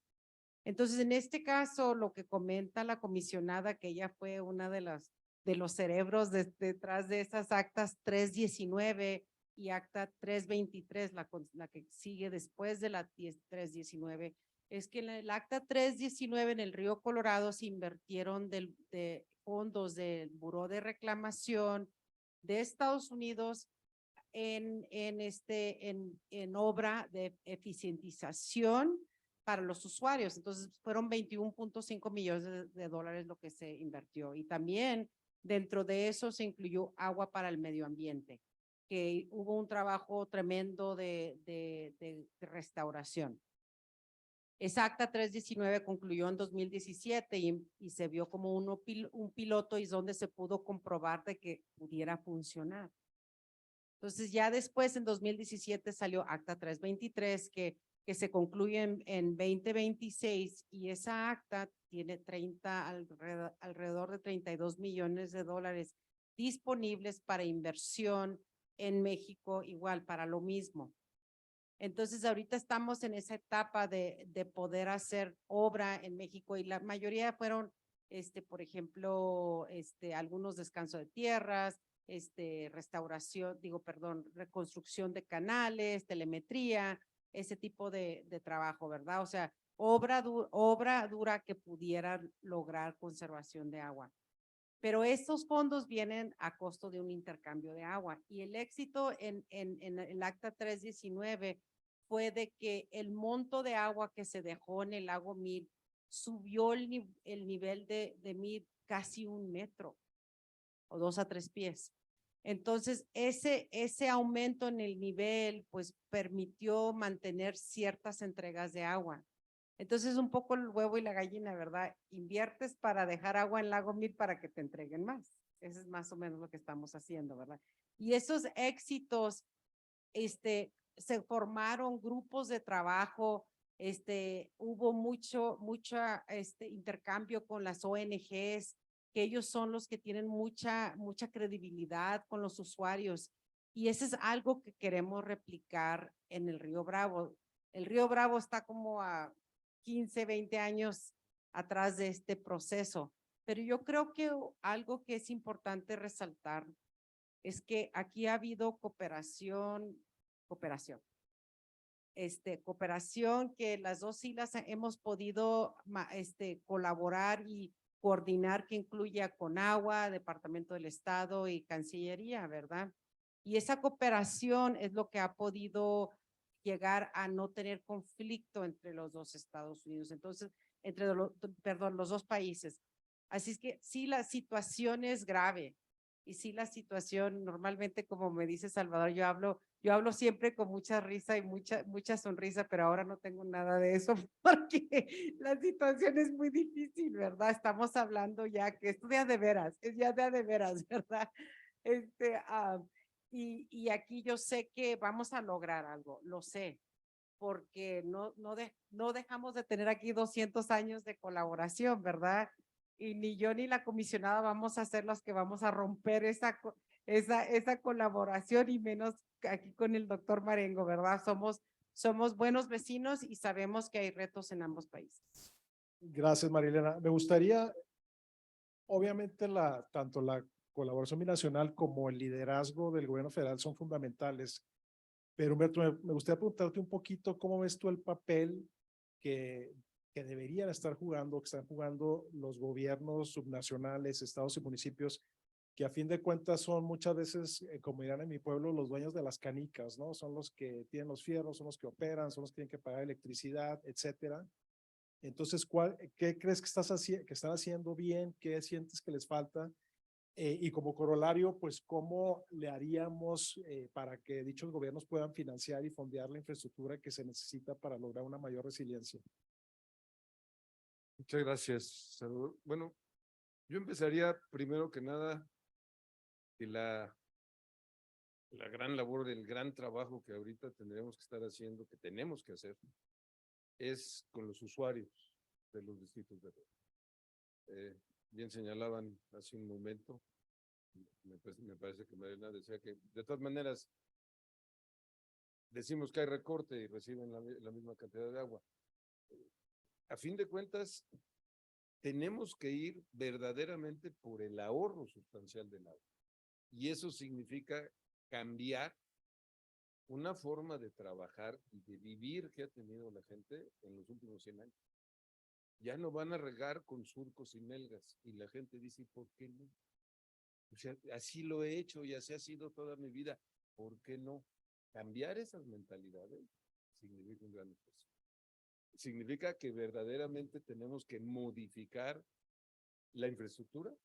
C: Entonces, en este caso, lo que comenta la comisionada, que ella fue una de los cerebros detrás de esas actas 319 y acta 323, la que sigue después de la 319, es que en el acta 319 en el Río Colorado se invirtieron de fondos del Buró de Reclamación de Estados Unidos en obra de eficientización para los usuarios. Entonces fueron 21.5 millones de dólares lo que se invirtió. Y también dentro de eso se incluyó agua para el medio ambiente, que hubo un trabajo tremendo de restauración. Esa acta 319 concluyó en 2017 y se vio como un piloto y donde se pudo comprobar de que pudiera funcionar. Entonces ya después en 2017 salió acta 323 que se concluye en 2026 y esa acta tiene alrededor de 32 millones de dólares disponibles para inversión en México, igual para lo mismo. Entonces, ahorita estamos en esa etapa de poder hacer obra en México y la mayoría fueron, por ejemplo, algunos descanso de tierras, reconstrucción de canales, telemetría, ese tipo de trabajo, ¿verdad? O sea, obra dura que pudiera lograr conservación de agua. Pero estos fondos vienen a costo de un intercambio de agua y el éxito en el Acta 319 fue de que el monto de agua que se dejó en el lago Mead subió el nivel de Mead casi 1 metro o 2 a 3 pies. Entonces, ese aumento en el nivel, pues, permitió mantener ciertas entregas de agua. Entonces, un poco el huevo y la gallina, ¿verdad? Inviertes para dejar agua en Lago Mead para que te entreguen más. Eso es más o menos lo que estamos haciendo, ¿verdad? Y esos éxitos, se formaron grupos de trabajo, hubo mucho intercambio con las ONGs, que ellos son los que tienen mucha credibilidad con los usuarios. Y eso es algo que queremos replicar en el Río Bravo. El Río Bravo está como a 15, 20 años atrás de este proceso. Pero yo creo que algo que es importante resaltar es que aquí ha habido cooperación, que las dos islas hemos podido colaborar y coordinar, que incluye a Conagua, Departamento del Estado y Cancillería, ¿verdad? Y esa cooperación es lo que ha podido llegar a no tener conflicto entre los dos Estados Unidos, entonces, los dos países. Así es que sí, la situación es grave y sí, la situación, normalmente, como me dice Salvador, yo hablo siempre con mucha risa y mucha sonrisa, pero ahora no tengo nada de eso porque la situación es muy difícil, ¿verdad? Estamos hablando ya que esto ya de veras, es ya de veras, ¿verdad? Y aquí yo sé que vamos a lograr algo, lo sé, porque no dejamos de tener aquí 200 años de colaboración, ¿verdad? Y ni yo ni la comisionada vamos a ser los que vamos a romper esa colaboración, y menos aquí con el doctor Marengo, ¿verdad? Somos buenos vecinos y sabemos que hay retos en ambos países.
A: Gracias, Marilena. Me gustaría, obviamente, tanto la colaboración binacional como el liderazgo del gobierno federal son fundamentales. Pero Humberto, me gustaría preguntarte un poquito cómo ves tú el papel que deberían estar jugando, que están jugando los gobiernos subnacionales, estados y municipios, que a fin de cuentas son muchas veces, como dirán en mi pueblo, los dueños de las canicas, ¿no? Son los que tienen los fierros, son los que operan, son los que tienen que pagar electricidad, etcétera. Entonces, ¿qué crees que están haciendo bien? ¿Qué sientes que les falta? Y como corolario, pues, ¿cómo le haríamos para que dichos gobiernos puedan financiar y fondear la infraestructura que se necesita para lograr una mayor resiliencia?
D: Muchas gracias, Salvador. Bueno, yo empezaría primero que nada que la gran labor, del gran trabajo que ahorita tendremos que estar haciendo, que tenemos que hacer, es con los usuarios de los distritos de red. Bien señalaban hace un momento, me parece que Mariana decía que de todas maneras decimos que hay recorte y reciben la misma cantidad de agua. A fin de cuentas, tenemos que ir verdaderamente por el ahorro sustancial del agua. Y eso significa cambiar una forma de trabajar y de vivir que ha tenido la gente en los últimos 100 años. Ya no van a regar con surcos y melgas, y la gente dice, ¿por qué no? O sea, así lo he hecho y así ha sido toda mi vida, ¿por qué no? Cambiar esas mentalidades significa un gran esfuerzo. Significa que verdaderamente tenemos que modificar la infraestructura,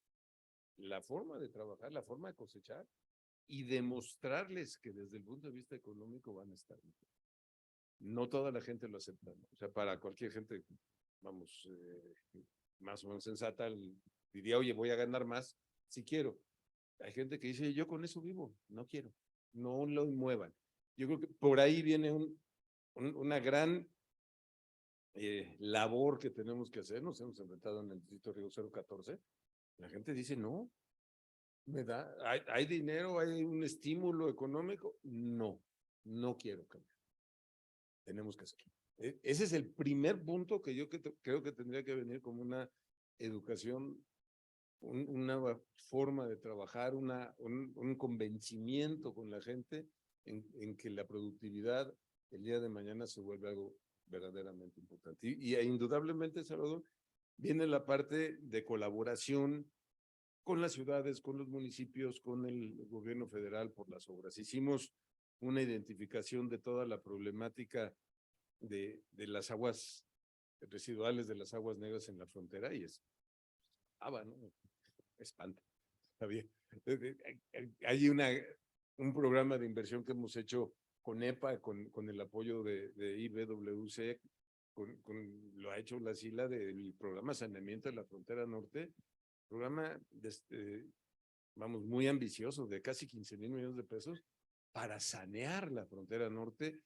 D: la forma de trabajar, la forma de cosechar, y demostrarles que desde el punto de vista económico van a estar mejor. No toda la gente lo acepta, ¿no? O sea, para cualquier gente, vamos, más o menos sensata, diría, oye, voy a ganar más si quiero. Hay gente que dice, yo con eso vivo, no quiero, no lo muevan. Yo creo que por ahí viene una gran labor que tenemos que hacer. Nos hemos enfrentado en el distrito Río 014. La gente dice, no, hay dinero, hay un estímulo económico. No, no quiero cambiar. Tenemos que hacerlo. Ese es el primer punto que yo creo que tendría que venir como una educación, una forma de trabajar, un convencimiento con la gente en que la productividad el día de mañana se vuelve algo verdaderamente importante. Y indudablemente, Salvador, viene la parte de colaboración con las ciudades, con los municipios, con el gobierno federal por las obras. Hicimos una identificación de toda la problemática de las aguas residuales, de las aguas negras en la frontera, y es, ¿no? Espanta. Está bien. Hay un programa de inversión que hemos hecho con EPA, con el apoyo de IBWC, lo ha hecho la SILA del programa Saneamiento de la Frontera Norte, programa vamos, muy ambicioso, de casi 15,000 millones de pesos para sanear la frontera norte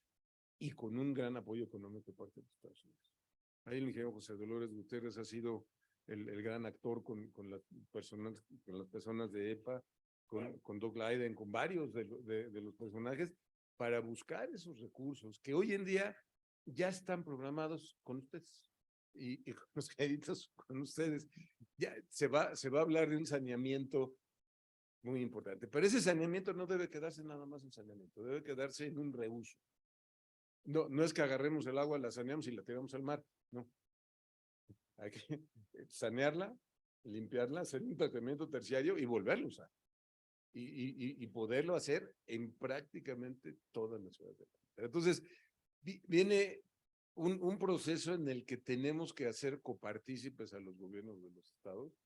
D: y con un gran apoyo económico por parte de Estados Unidos. Ahí el ingeniero José Dolores Gutiérrez ha sido el gran actor con las personas de EPA, con Doug Leiden, con varios de los personajes, para buscar esos recursos que hoy en día ya están programados con ustedes y con los créditos con ustedes. Ya se va a hablar de un saneamiento muy importante, pero ese saneamiento no debe quedarse nada más en saneamiento, debe quedarse en un reuso. No es que agarremos el agua, la saneamos y la tiramos al mar, no. Hay que sanearla, limpiarla, hacer un tratamiento terciario y volverlo a usar. Y poderlo hacer en prácticamente todas las ciudades. Entonces, viene un proceso en el que tenemos que hacer copartícipes a los gobiernos de los estados.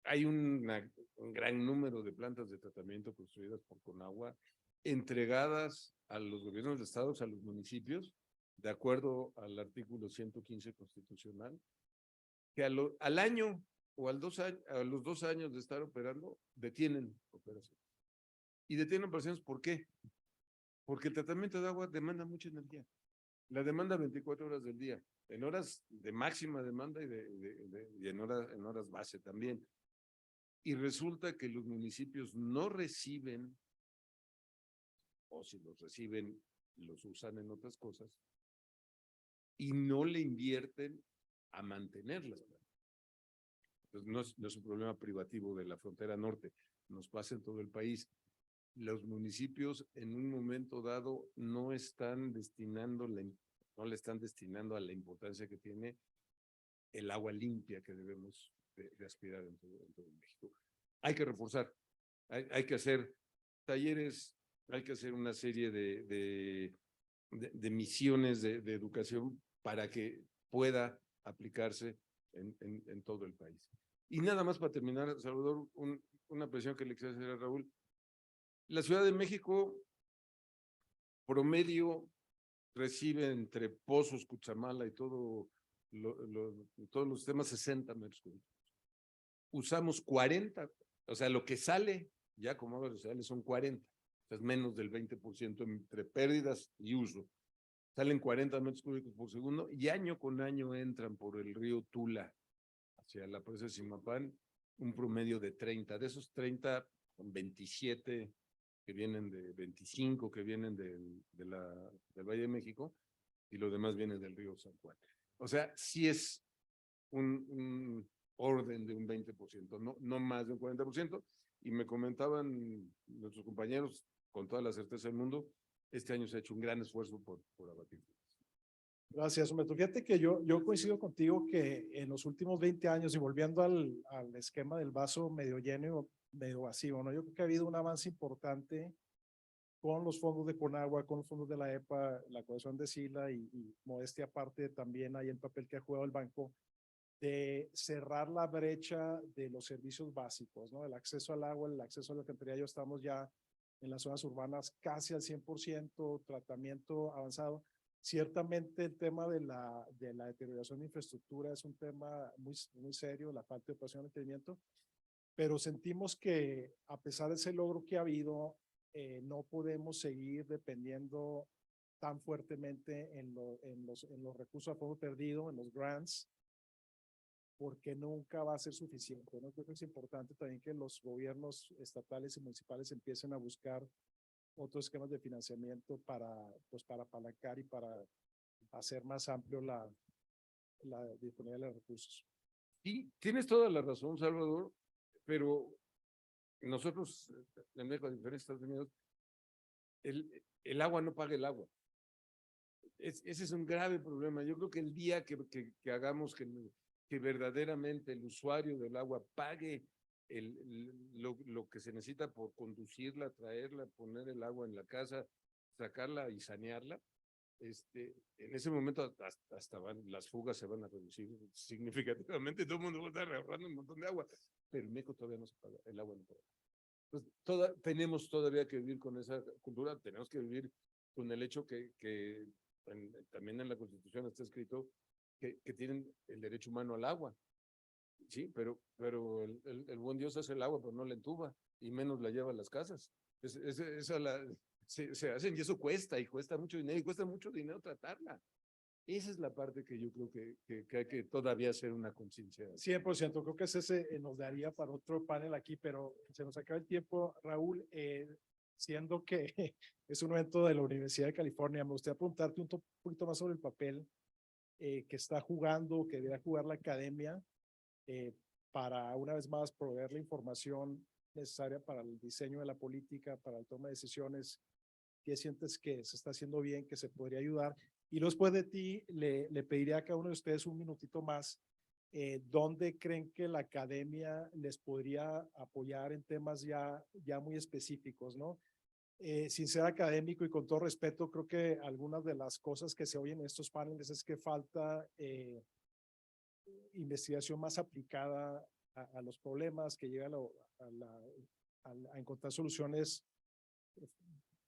D: Hay un gran número de plantas de tratamiento construidas por Conagua, entregadas a los gobiernos de estados, a los municipios, de acuerdo al artículo 115 constitucional, que al año o a los 2 años de estar operando, detienen operaciones. Y detienen operaciones, ¿por qué? Porque el tratamiento de agua demanda mucha energía. La demanda 24 horas del día, en horas de máxima demanda y en horas base también. Y resulta que los municipios no reciben, o si los reciben, los usan en otras cosas, y no le invierten a mantenerlas. Entonces, no es un problema privativo de la frontera norte, nos pasa en todo el país. Los municipios en un momento dado no le están destinando a la importancia que tiene el agua limpia que debemos de aspirar en todo México. Hay que reforzar, hay que hacer talleres, hay que hacer una serie de misiones de educación para que pueda aplicarse en todo el país. Y nada más para terminar, Salvador, una presión que le quisiera hacer a Raúl. La Ciudad de México, promedio, recibe entre Pozos, Cuchamala y todos los temas 60 metros cúbicos. Usamos 40, o sea, lo que sale ya como aguas residuales son 40, o sea, es menos del 20% entre pérdidas y uso. Salen 40 metros cúbicos por segundo y año con año entran por el río Tula hacia la presa de Zimapán un promedio de 30. De esos 30, con 27 que vienen 25 que vienen del Valle de México y lo demás viene del río San Juan. O sea, sí es un orden de un 20%, no más de un 40%. Y me comentaban nuestros compañeros, con toda la certeza del mundo, este año se ha hecho un gran esfuerzo por abatir.
A: Gracias, Humberto. Fíjate que yo coincido contigo que en los últimos 20 años, y volviendo al esquema del vaso medio lleno o medio vacío, ¿no? Yo creo que ha habido un avance importante con los fondos de Conagua, con los fondos de la EPA, la coalición de SILA y modestia aparte también hay el papel que ha jugado el banco de cerrar la brecha de los servicios básicos, ¿no? El acceso al agua, el acceso a la alcantarilla, ya estamos ya en las zonas urbanas casi al 100%, tratamiento avanzado. Ciertamente el tema de la deterioración de infraestructura es un tema muy serio, la falta de operación y mantenimiento, pero sentimos que a pesar de ese logro que ha habido, no podemos seguir dependiendo tan fuertemente en los recursos a fondo perdido, en los grants, porque nunca va a ser suficiente, ¿no? Creo que es importante también que los gobiernos estatales y municipales empiecen a buscar otros esquemas de financiamiento para apalancar y para hacer más amplio la disponibilidad de los recursos.
D: Sí, tienes toda la razón, Salvador, pero nosotros, en México, a diferencia de Estados Unidos, el agua no paga el agua. ese es un grave problema. Yo creo que el día que hagamos que verdaderamente el usuario del agua pague lo que se necesita por conducirla, traerla, poner el agua en la casa, sacarla y sanearla, en ese momento hasta las fugas se van a reducir significativamente, todo el mundo va a estar ahorrando un montón de agua, pero en México todavía no se paga, el agua no paga. Entonces, tenemos todavía que vivir con esa cultura, tenemos que vivir con el hecho que también en la Constitución está escrito que tienen el derecho humano al agua. Sí, pero el buen Dios hace el agua, pero no la entuba, y menos la lleva a las casas. Se hacen y eso cuesta, y cuesta mucho dinero, y cuesta mucho dinero tratarla. Esa es la parte que yo creo que hay que todavía hacer una conciencia.
A: 100%, creo que ese nos daría para otro panel aquí, pero se nos acaba el tiempo, Raúl, siendo que es un evento de la Universidad de California, me gustaría preguntarte un poquito más sobre el papel que está jugando, que debe jugar la academia para una vez más proveer la información necesaria para el diseño de la política, para la toma de decisiones. ¿Qué sientes que se está haciendo bien, que se podría ayudar? Y después de ti, le pediría a cada uno de ustedes un minutito más. ¿Dónde creen que la academia les podría apoyar en temas ya muy específicos, ¿no? Sin ser académico y con todo respeto, creo que algunas de las cosas que se oyen en estos paneles es que falta investigación más aplicada a los problemas, que llega a encontrar soluciones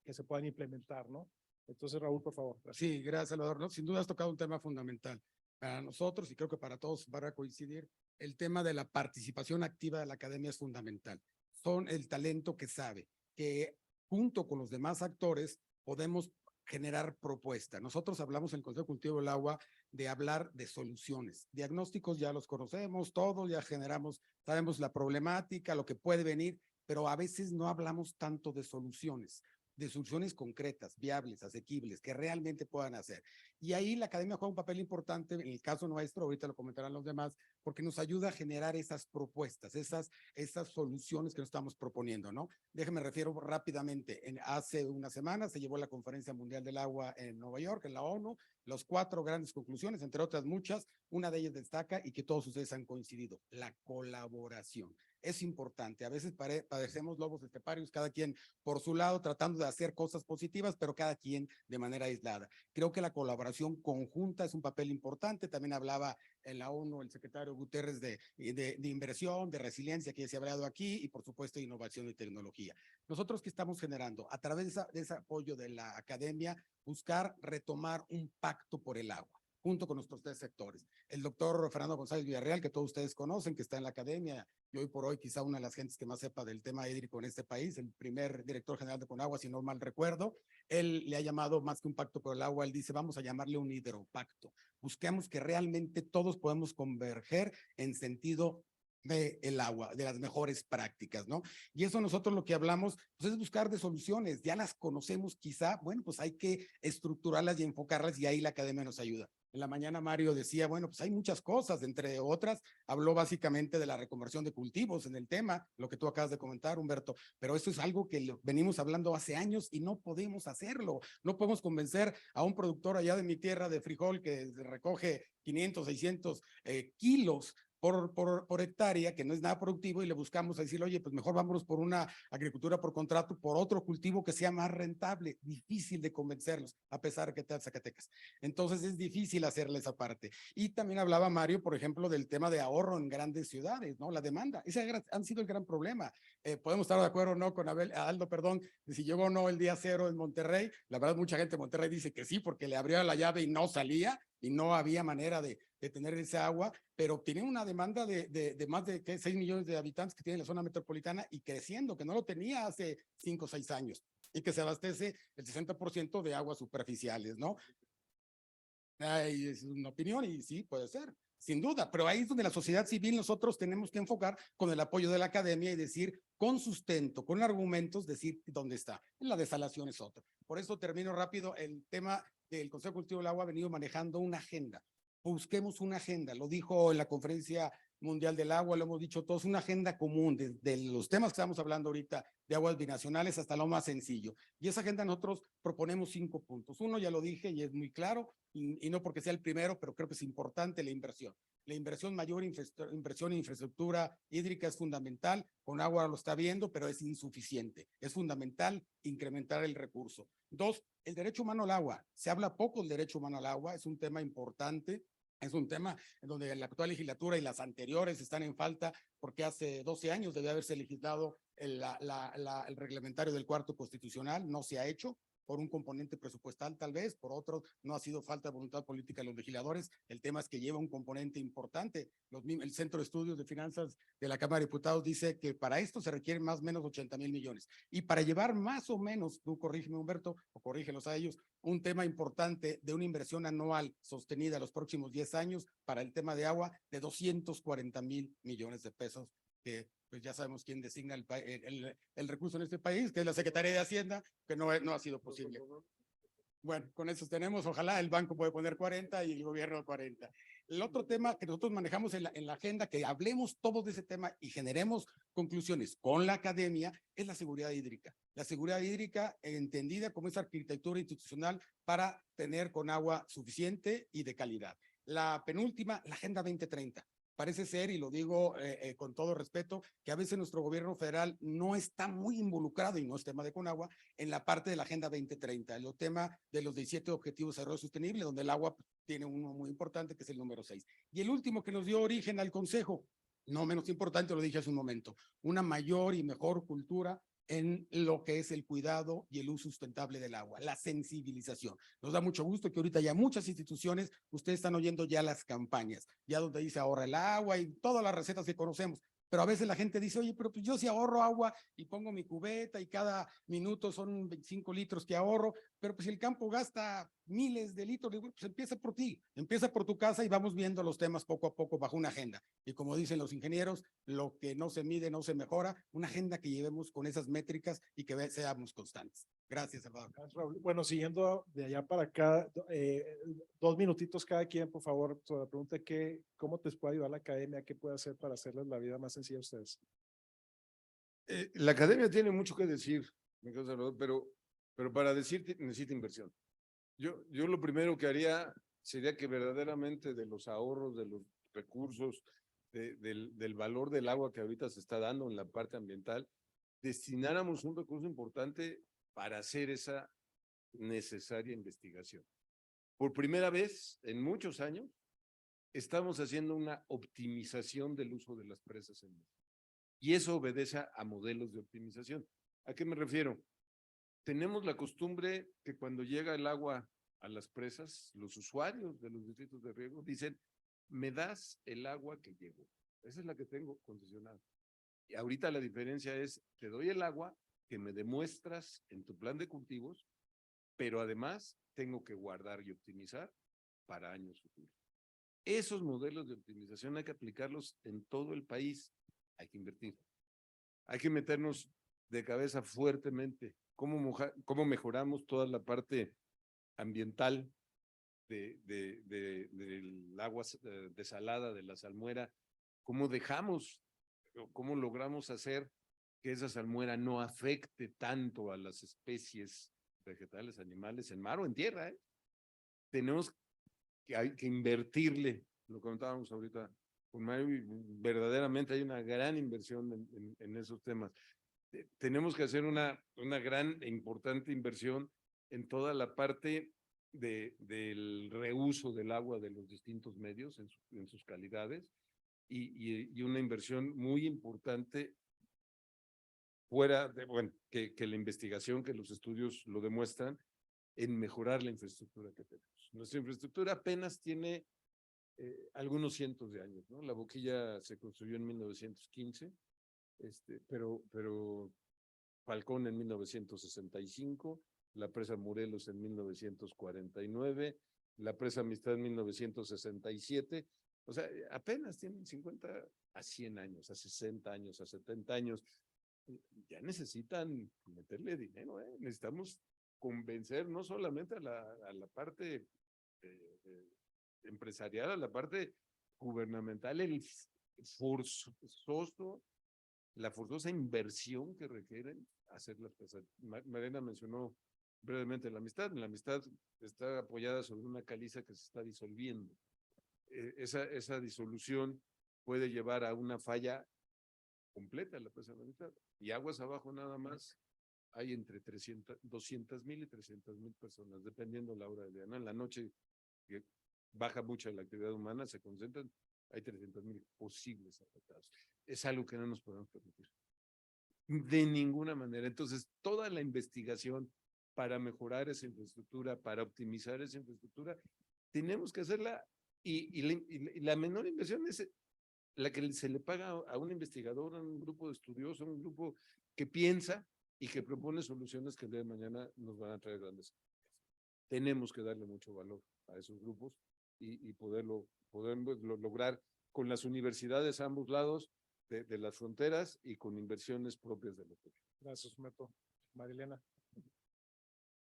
A: que se puedan implementar, ¿no? Entonces, Raúl, por favor. Gracias.
E: Sí, gracias, Salvador. No, sin duda has tocado un tema fundamental para nosotros y creo que para todos van a coincidir. El tema de la participación activa de la academia es fundamental. Son el talento que sabe, que junto con los demás actores podemos generar propuestas. Nosotros hablamos en el Consejo Cultivo del Agua de hablar de soluciones. Diagnósticos ya los conocemos, todos ya generamos, sabemos la problemática, lo que puede venir, pero a veces no hablamos tanto de soluciones concretas, viables, asequibles, que realmente puedan hacer. Y ahí la academia juega un papel importante, en el caso nuestro, ahorita lo comentarán los demás, porque nos ayuda a generar esas propuestas, esas soluciones que nos estamos proponiendo, ¿no? Déjenme refiero rápidamente. Hace una semana se llevó la Conferencia Mundial del Agua en Nueva York, en la ONU, las 4 grandes conclusiones, entre otras muchas, una de ellas destaca y que todos ustedes han coincidido, la colaboración. Es importante, a veces padecemos lobos esteparios, cada quien por su lado tratando de hacer cosas positivas, pero cada quien de manera aislada. Creo que la colaboración conjunta es un papel importante, también hablaba en la ONU el secretario Guterres de inversión, de resiliencia que ya se ha hablado aquí y por supuesto innovación y tecnología. Nosotros que estamos generando a través de ese apoyo de la academia, buscar retomar un pacto por el agua junto con nuestros 3 sectores. El doctor Fernando González Villarreal, que todos ustedes conocen, que está en la academia, y hoy por hoy quizá una de las gentes que más sepa del tema hídrico en este país, el primer director general de Conagua, si no mal recuerdo, él le ha llamado más que un pacto por el agua, él dice, vamos a llamarle un hidropacto. Busquemos que realmente todos podemos converger en sentido del agua, de las mejores prácticas, ¿no? Y eso nosotros lo que hablamos, pues es buscar de soluciones, ya las conocemos quizá, bueno, pues hay que estructurarlas y enfocarlas y ahí la academia nos ayuda. En la mañana Mario decía, bueno, pues hay muchas cosas, entre otras, habló básicamente de la reconversión de cultivos en el tema, lo que tú acabas de comentar, Humberto, pero eso es algo que venimos hablando hace años y no podemos hacerlo, no podemos convencer a un productor allá de mi tierra de frijol que recoge 500, 600 kilos por hectárea, que no es nada productivo, y le buscamos a decir, oye, pues mejor vámonos por una agricultura por contrato, por otro cultivo que sea más rentable. Difícil de convencerlos, a pesar que te da Zacatecas. Entonces es difícil hacerle esa parte. Y también hablaba Mario, por ejemplo, del tema de ahorro en grandes ciudades, ¿no? La demanda, ese han sido el gran problema. Podemos estar de acuerdo o no con Aldo, perdón, de si llegó o no el día 0 en Monterrey. La verdad, mucha gente en Monterrey dice que sí, porque le abrió la llave y no salía, y no había manera de tener ese agua, pero tiene una demanda de más de 6 millones de habitantes que tiene la zona metropolitana y creciendo, que no lo tenía hace 5 o 6 años, y que se abastece el 60% de aguas superficiales, ¿no? Es una opinión y sí, puede ser, sin duda, pero ahí es donde la sociedad civil nosotros tenemos que enfocar con el apoyo de la academia y decir con sustento, con argumentos, decir dónde está. La desalación es otra. Por eso termino rápido. El tema del Consejo Cultivo del Agua ha venido manejando una agenda. Busquemos una agenda, lo dijo en la conferencia Mundial del Agua, lo hemos dicho todos, una agenda común de los temas que estamos hablando ahorita, de aguas binacionales hasta lo más sencillo. Y esa agenda nosotros proponemos 5 puntos. Uno ya lo dije y es muy claro, y no porque sea el primero, pero creo que es importante la inversión. La inversión mayor, inversión en infraestructura hídrica es fundamental. Con agua lo está viendo, pero es insuficiente. Es fundamental incrementar el recurso. 2, el derecho humano al agua. Se habla poco del derecho humano al agua, es un tema importante. Es un tema en donde la actual legislatura y las anteriores están en falta porque hace 12 años debe haberse legislado el reglamentario del cuarto constitucional, no se ha hecho por un componente presupuestal tal vez, por otro no ha sido falta de voluntad política de los legisladores. El tema es que lleva un componente importante. El Centro de Estudios de Finanzas de la Cámara de Diputados dice que para esto se requieren más o menos 80,000 millones. Y para llevar más o menos, tú corrígeme Humberto, o corrígelos a ellos, un tema importante de una inversión anual sostenida los próximos 10 años para el tema de agua de 240,000 millones de pesos, que pues ya sabemos quién designa el recurso en este país, que es la Secretaría de Hacienda, que no ha sido posible. Bueno, con eso tenemos, ojalá el banco puede poner 40 y el gobierno 40. El otro tema que nosotros manejamos en la agenda, que hablemos todos de ese tema y generemos conclusiones con la academia, es la seguridad hídrica. La seguridad hídrica entendida como esa arquitectura institucional para tener con agua suficiente y de calidad. La penúltima, la Agenda 2030. Parece ser, y lo digo con todo respeto, que a veces nuestro gobierno federal no está muy involucrado, y no es tema de Conagua, en la parte de la Agenda 2030, el tema de los 17 Objetivos de Desarrollo Sostenible, donde el agua tiene uno muy importante, que es el número 6. Y el último que nos dio origen al Consejo, no menos importante, lo dije hace un momento, una mayor y mejor cultura en lo que es el cuidado y el uso sustentable del agua, la sensibilización. Nos da mucho gusto que ahorita ya muchas instituciones, ustedes están oyendo ya las campañas, ya donde dice ahorra el agua y todas las recetas que conocemos. Pero a veces la gente dice, oye, pero pues yo si ahorro agua y pongo mi cubeta y cada minuto son 25 litros que ahorro, pero pues si el campo gasta miles de litros, pues empieza por ti, empieza por tu casa y vamos viendo los temas poco a poco bajo una agenda. Y como dicen los ingenieros, lo que no se mide no se mejora, una agenda que llevemos con esas métricas y que seamos constantes. Gracias, Salvador.
A: Bueno, siguiendo de allá para acá, 2 minutitos cada quien, por favor, sobre la pregunta de cómo te puede ayudar la academia, qué puede hacer para hacerles la vida más sencilla a ustedes.
D: La academia tiene mucho que decir, mi querido Salvador, pero para decirte necesita inversión. Yo lo primero que haría sería que verdaderamente de los ahorros, de los recursos, del valor del agua que ahorita se está dando en la parte ambiental, destináramos un recurso importante para hacer esa necesaria investigación. Por primera vez en muchos años, estamos haciendo una optimización del uso de las presas en México. Y eso obedece a modelos de optimización. ¿A qué me refiero? Tenemos la costumbre que cuando llega el agua a las presas, los usuarios de los distritos de riego dicen, me das el agua que llegó. Esa es la que tengo concesionada. Y ahorita la diferencia es, te doy el agua que me demuestras en tu plan de cultivos, pero además tengo que guardar y optimizar para años futuros. Esos modelos de optimización hay que aplicarlos en todo el país. Hay que invertir. Hay que meternos de cabeza fuertemente. ¿Cómo mejoramos toda la parte ambiental del agua desalada, de la salmuera? ¿Cómo logramos hacer que esa salmuera no afecte tanto a las especies vegetales, animales, en mar o en tierra? Tenemos que invertirle, lo comentábamos ahorita con Mario, y verdaderamente hay una gran inversión en esos temas. Tenemos que hacer una gran e importante inversión en toda la parte del reuso del agua de los distintos medios en sus calidades y una inversión muy importante fuera de, bueno, que la investigación, que los estudios lo demuestran, en mejorar la infraestructura que tenemos. Nuestra infraestructura apenas tiene algunos cientos de años, ¿no? La boquilla se construyó en 1915, pero Falcón en 1965, la presa Morelos en 1949, la presa Amistad en 1967, o sea, apenas tienen 50 a 100 años, a 60 años, a 70 años. Ya necesitan meterle dinero, ¿eh? Necesitamos convencer no solamente a la parte empresarial, a la parte gubernamental, forzoso, la forzosa inversión que requieren hacer las cosas. Marina mencionó brevemente la amistad. La amistad está apoyada sobre una caliza que se está disolviendo. Esa disolución puede llevar a una falla completa en la presa de la amistad. Y aguas abajo nada más hay entre 200,000 y 300,000 personas, dependiendo la hora del día, ¿no? En la noche, que baja mucho la actividad humana, se concentran, hay 300,000 posibles afectados. Es algo que no nos podemos permitir. De ninguna manera. Entonces, toda la investigación para mejorar esa infraestructura, para optimizar esa infraestructura, tenemos que hacerla y la menor inversión es la que se le paga a un investigador, a un grupo de estudiosos, a un grupo que piensa y que propone soluciones que el día de mañana nos van a traer grandes. Tenemos que darle mucho valor a esos grupos y poderlo lograr con las universidades a ambos lados de las fronteras y con inversiones propias de los pueblos.
A: Gracias, Meto. Marilena.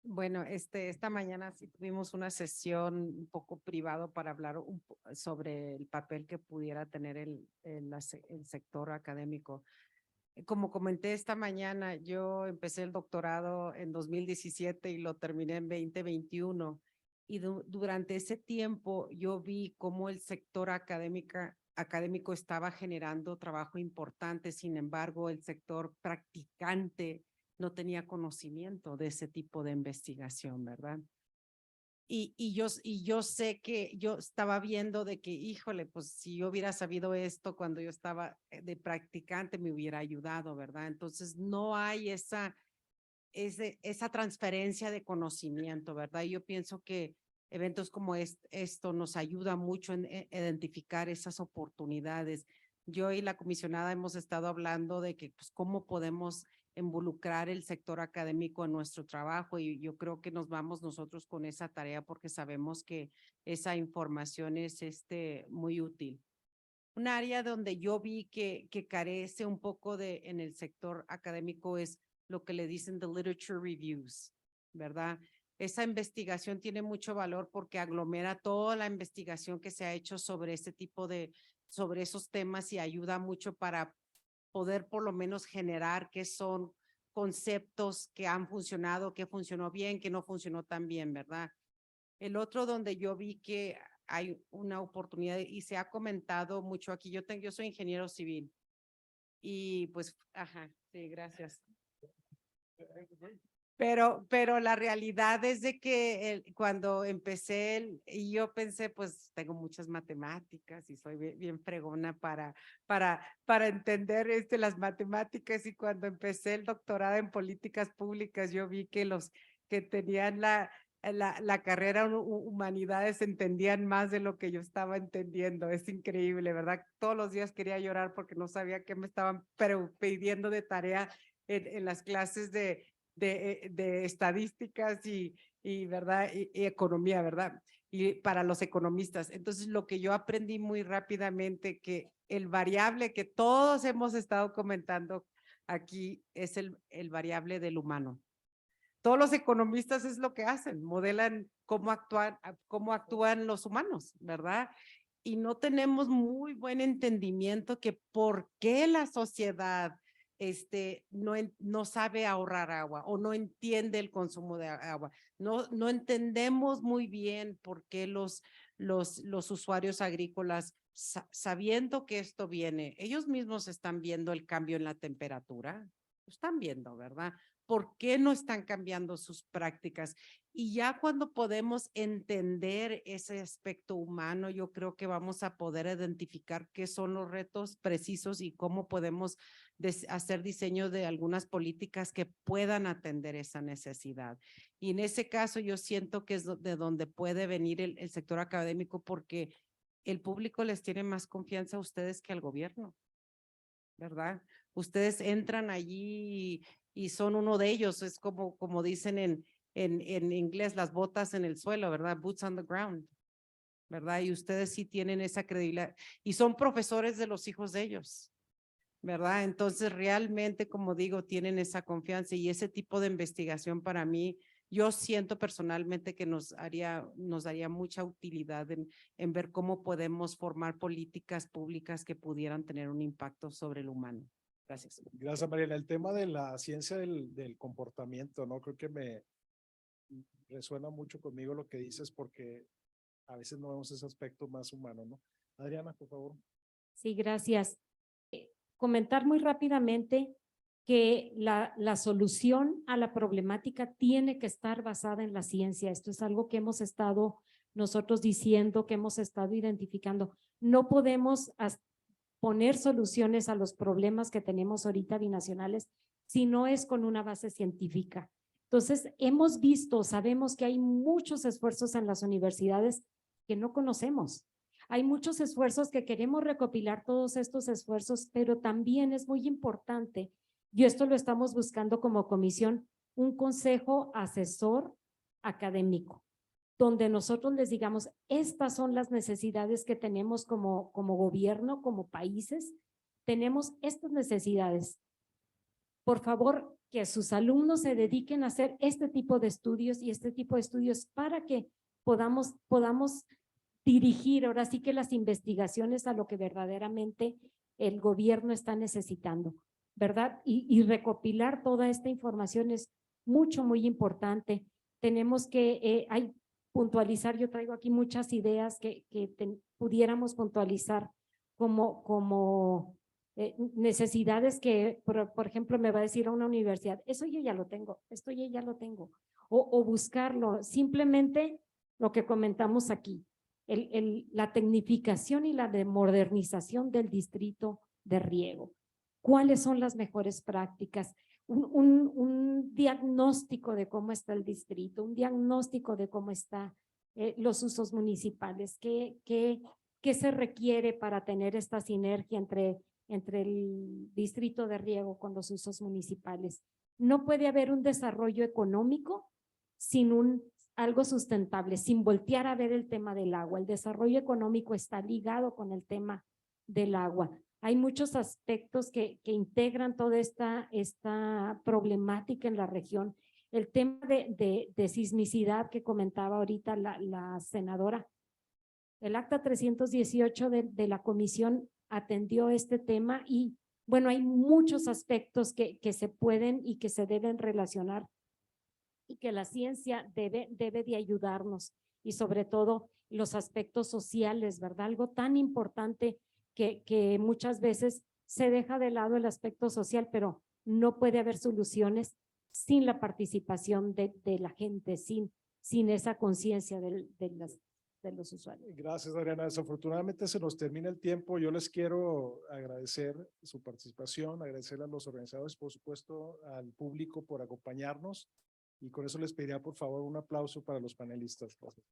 C: Bueno, esta mañana sí tuvimos una sesión un poco privado para hablar sobre el papel que pudiera tener el sector académico. Como comenté esta mañana, yo empecé el doctorado en 2017 y lo terminé en 2021. Y durante ese tiempo yo vi cómo el sector académico estaba generando trabajo importante. Sin embargo, el sector practicante no tenía conocimiento de ese tipo de investigación, ¿verdad? Y yo sé que yo estaba viendo de que, híjole, pues si yo hubiera sabido esto cuando yo estaba de practicante me hubiera ayudado, ¿verdad? Entonces no hay esa transferencia de conocimiento, ¿verdad? Y yo pienso que eventos como esto nos ayuda mucho en identificar esas oportunidades. Yo y la comisionada hemos estado hablando de que, pues, cómo podemos involucrar el sector académico en nuestro trabajo y yo creo que nos vamos nosotros con esa tarea porque sabemos que esa información es muy útil. Un área donde yo vi que carece un poco en el sector académico es lo que le dicen the literature reviews, ¿verdad? Esa investigación tiene mucho valor porque aglomera toda la investigación que se ha hecho sobre sobre esos temas y ayuda mucho para poder por lo menos generar qué son conceptos que han funcionado, qué funcionó bien, qué no funcionó tan bien, ¿verdad? El otro donde yo vi que hay una oportunidad y se ha comentado mucho aquí, yo soy ingeniero civil y pues, sí, gracias. Pero la realidad es de que cuando empecé, y yo pensé, pues tengo muchas matemáticas y soy bien fregona para entender las matemáticas y cuando empecé el doctorado en políticas públicas, yo vi que los que tenían la carrera humanidades entendían más de lo que yo estaba entendiendo. Es increíble, ¿verdad? Todos los días quería llorar porque no sabía qué me estaban pidiendo de tarea en las clases de estadísticas ¿verdad? Y economía, ¿verdad? Y para los economistas. Entonces, lo que yo aprendí muy rápidamente que el variable que todos hemos estado comentando aquí es el variable del humano. Todos los economistas es lo que hacen, modelan cómo actúan los humanos, ¿verdad? Y no tenemos muy buen entendimiento que por qué la sociedad no sabe ahorrar agua o no entiende el consumo de agua. No entendemos muy bien por qué los usuarios agrícolas, sabiendo que esto viene, ellos mismos están viendo el cambio en la temperatura, lo están viendo, ¿verdad? ¿Por qué no están cambiando sus prácticas? Y ya cuando podemos entender ese aspecto humano, yo creo que vamos a poder identificar qué son los retos precisos y cómo podemos hacer diseño de algunas políticas que puedan atender esa necesidad. Y en ese caso yo siento que es de donde puede venir el sector académico porque el público les tiene más confianza a ustedes que al gobierno, ¿verdad? Ustedes entran allí y son uno de ellos, es como dicen en inglés, las botas en el suelo, ¿verdad? Boots on the ground, ¿verdad? Y ustedes sí tienen esa credibilidad y son profesores de los hijos de ellos, ¿verdad? Entonces realmente, como digo, tienen esa confianza y ese tipo de investigación para mí Yo siento personalmente que nos daría mucha utilidad en ver cómo podemos formar políticas públicas que pudieran tener un impacto sobre el humano. Gracias.
A: Gracias, Mariela. El tema de la ciencia del comportamiento, ¿no? Creo que me resuena mucho conmigo lo que dices porque a veces no vemos ese aspecto más humano, ¿no? Adriana, por favor.
B: Sí, gracias. Comentar muy rápidamente que la solución a la problemática tiene que estar basada en la ciencia. Esto es algo que hemos estado nosotros diciendo, que hemos estado identificando. No podemos poner soluciones a los problemas que tenemos ahorita binacionales si no es con una base científica. Entonces, hemos visto, sabemos que hay muchos esfuerzos en las universidades que no conocemos. Hay muchos esfuerzos que queremos recopilar todos estos esfuerzos, pero también es muy importante, y esto lo estamos buscando como comisión, un consejo asesor académico, donde nosotros les digamos, estas son las necesidades que tenemos como gobierno, como países, tenemos estas necesidades. Por favor, que sus alumnos se dediquen a hacer este tipo de estudios y este tipo de estudios para que podamos dirigir ahora sí que las investigaciones a lo que verdaderamente el gobierno está necesitando, ¿verdad? Y recopilar toda esta información es muy importante. Tenemos que puntualizar, yo traigo aquí muchas ideas que pudiéramos puntualizar como necesidades que, por ejemplo, me va a decir a una universidad, eso yo ya lo tengo, esto yo ya lo tengo, o buscarlo, simplemente lo que comentamos aquí, la tecnificación y la modernización del distrito de riego. ¿Cuáles son las mejores prácticas? Un diagnóstico de cómo está el distrito, un diagnóstico de cómo están los usos municipales, qué se requiere para tener esta sinergia entre el distrito de riego con los usos municipales. No puede haber un desarrollo económico sin algo sustentable, sin voltear a ver el tema del agua. El desarrollo económico está ligado con el tema del agua. Hay muchos aspectos que integran toda esta problemática en la región. El tema de sismicidad que comentaba ahorita la senadora. El acta 318 de la comisión atendió este tema y bueno, hay muchos aspectos que se pueden y que se deben relacionar y que la ciencia debe de ayudarnos y sobre todo los aspectos sociales, ¿verdad? Algo tan importante que muchas veces se deja de lado el aspecto social, pero no puede haber soluciones sin la participación de la gente, sin esa conciencia de los usuarios.
A: Gracias, Adriana. Desafortunadamente se nos termina el tiempo. Yo les quiero agradecer su participación, agradecer a los organizadores, por supuesto, al público por acompañarnos. Y con eso les pediría, por favor, un aplauso para los panelistas. Gracias.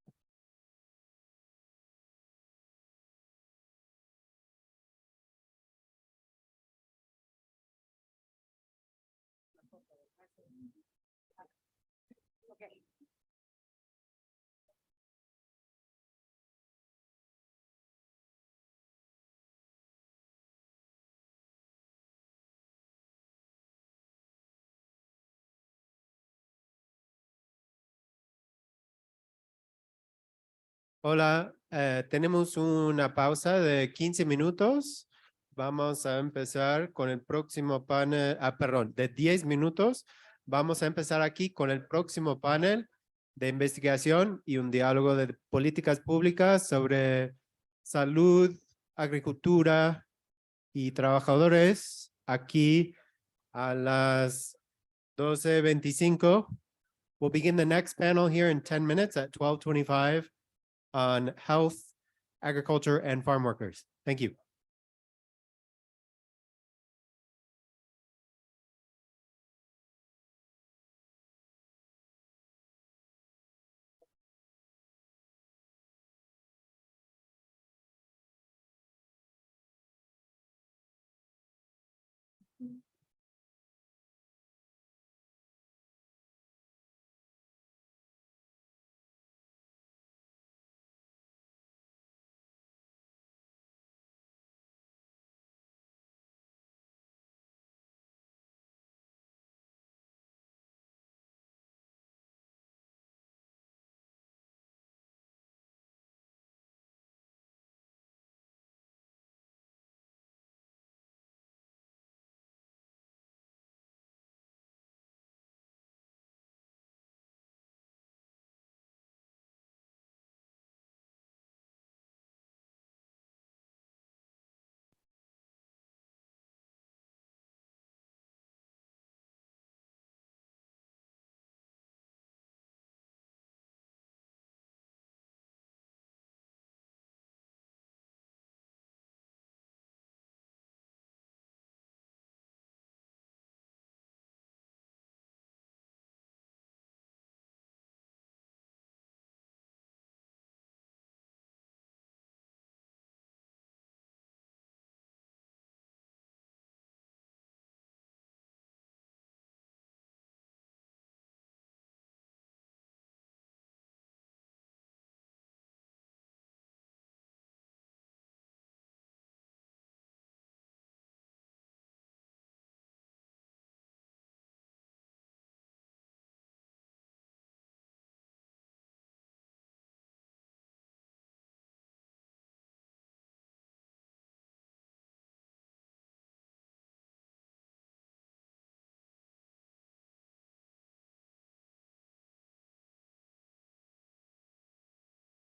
F: Hola, tenemos una pausa de 15 minutos. Vamos a empezar con el próximo panel, perdón, de 10 minutos. Vamos a empezar aquí con el próximo panel de investigación y un diálogo de políticas públicas sobre salud, agricultura y trabajadores. Aquí a las 12:25. We'll begin the next panel here in 10 minutes at 12:25. On health, agriculture, and farm workers. Thank you.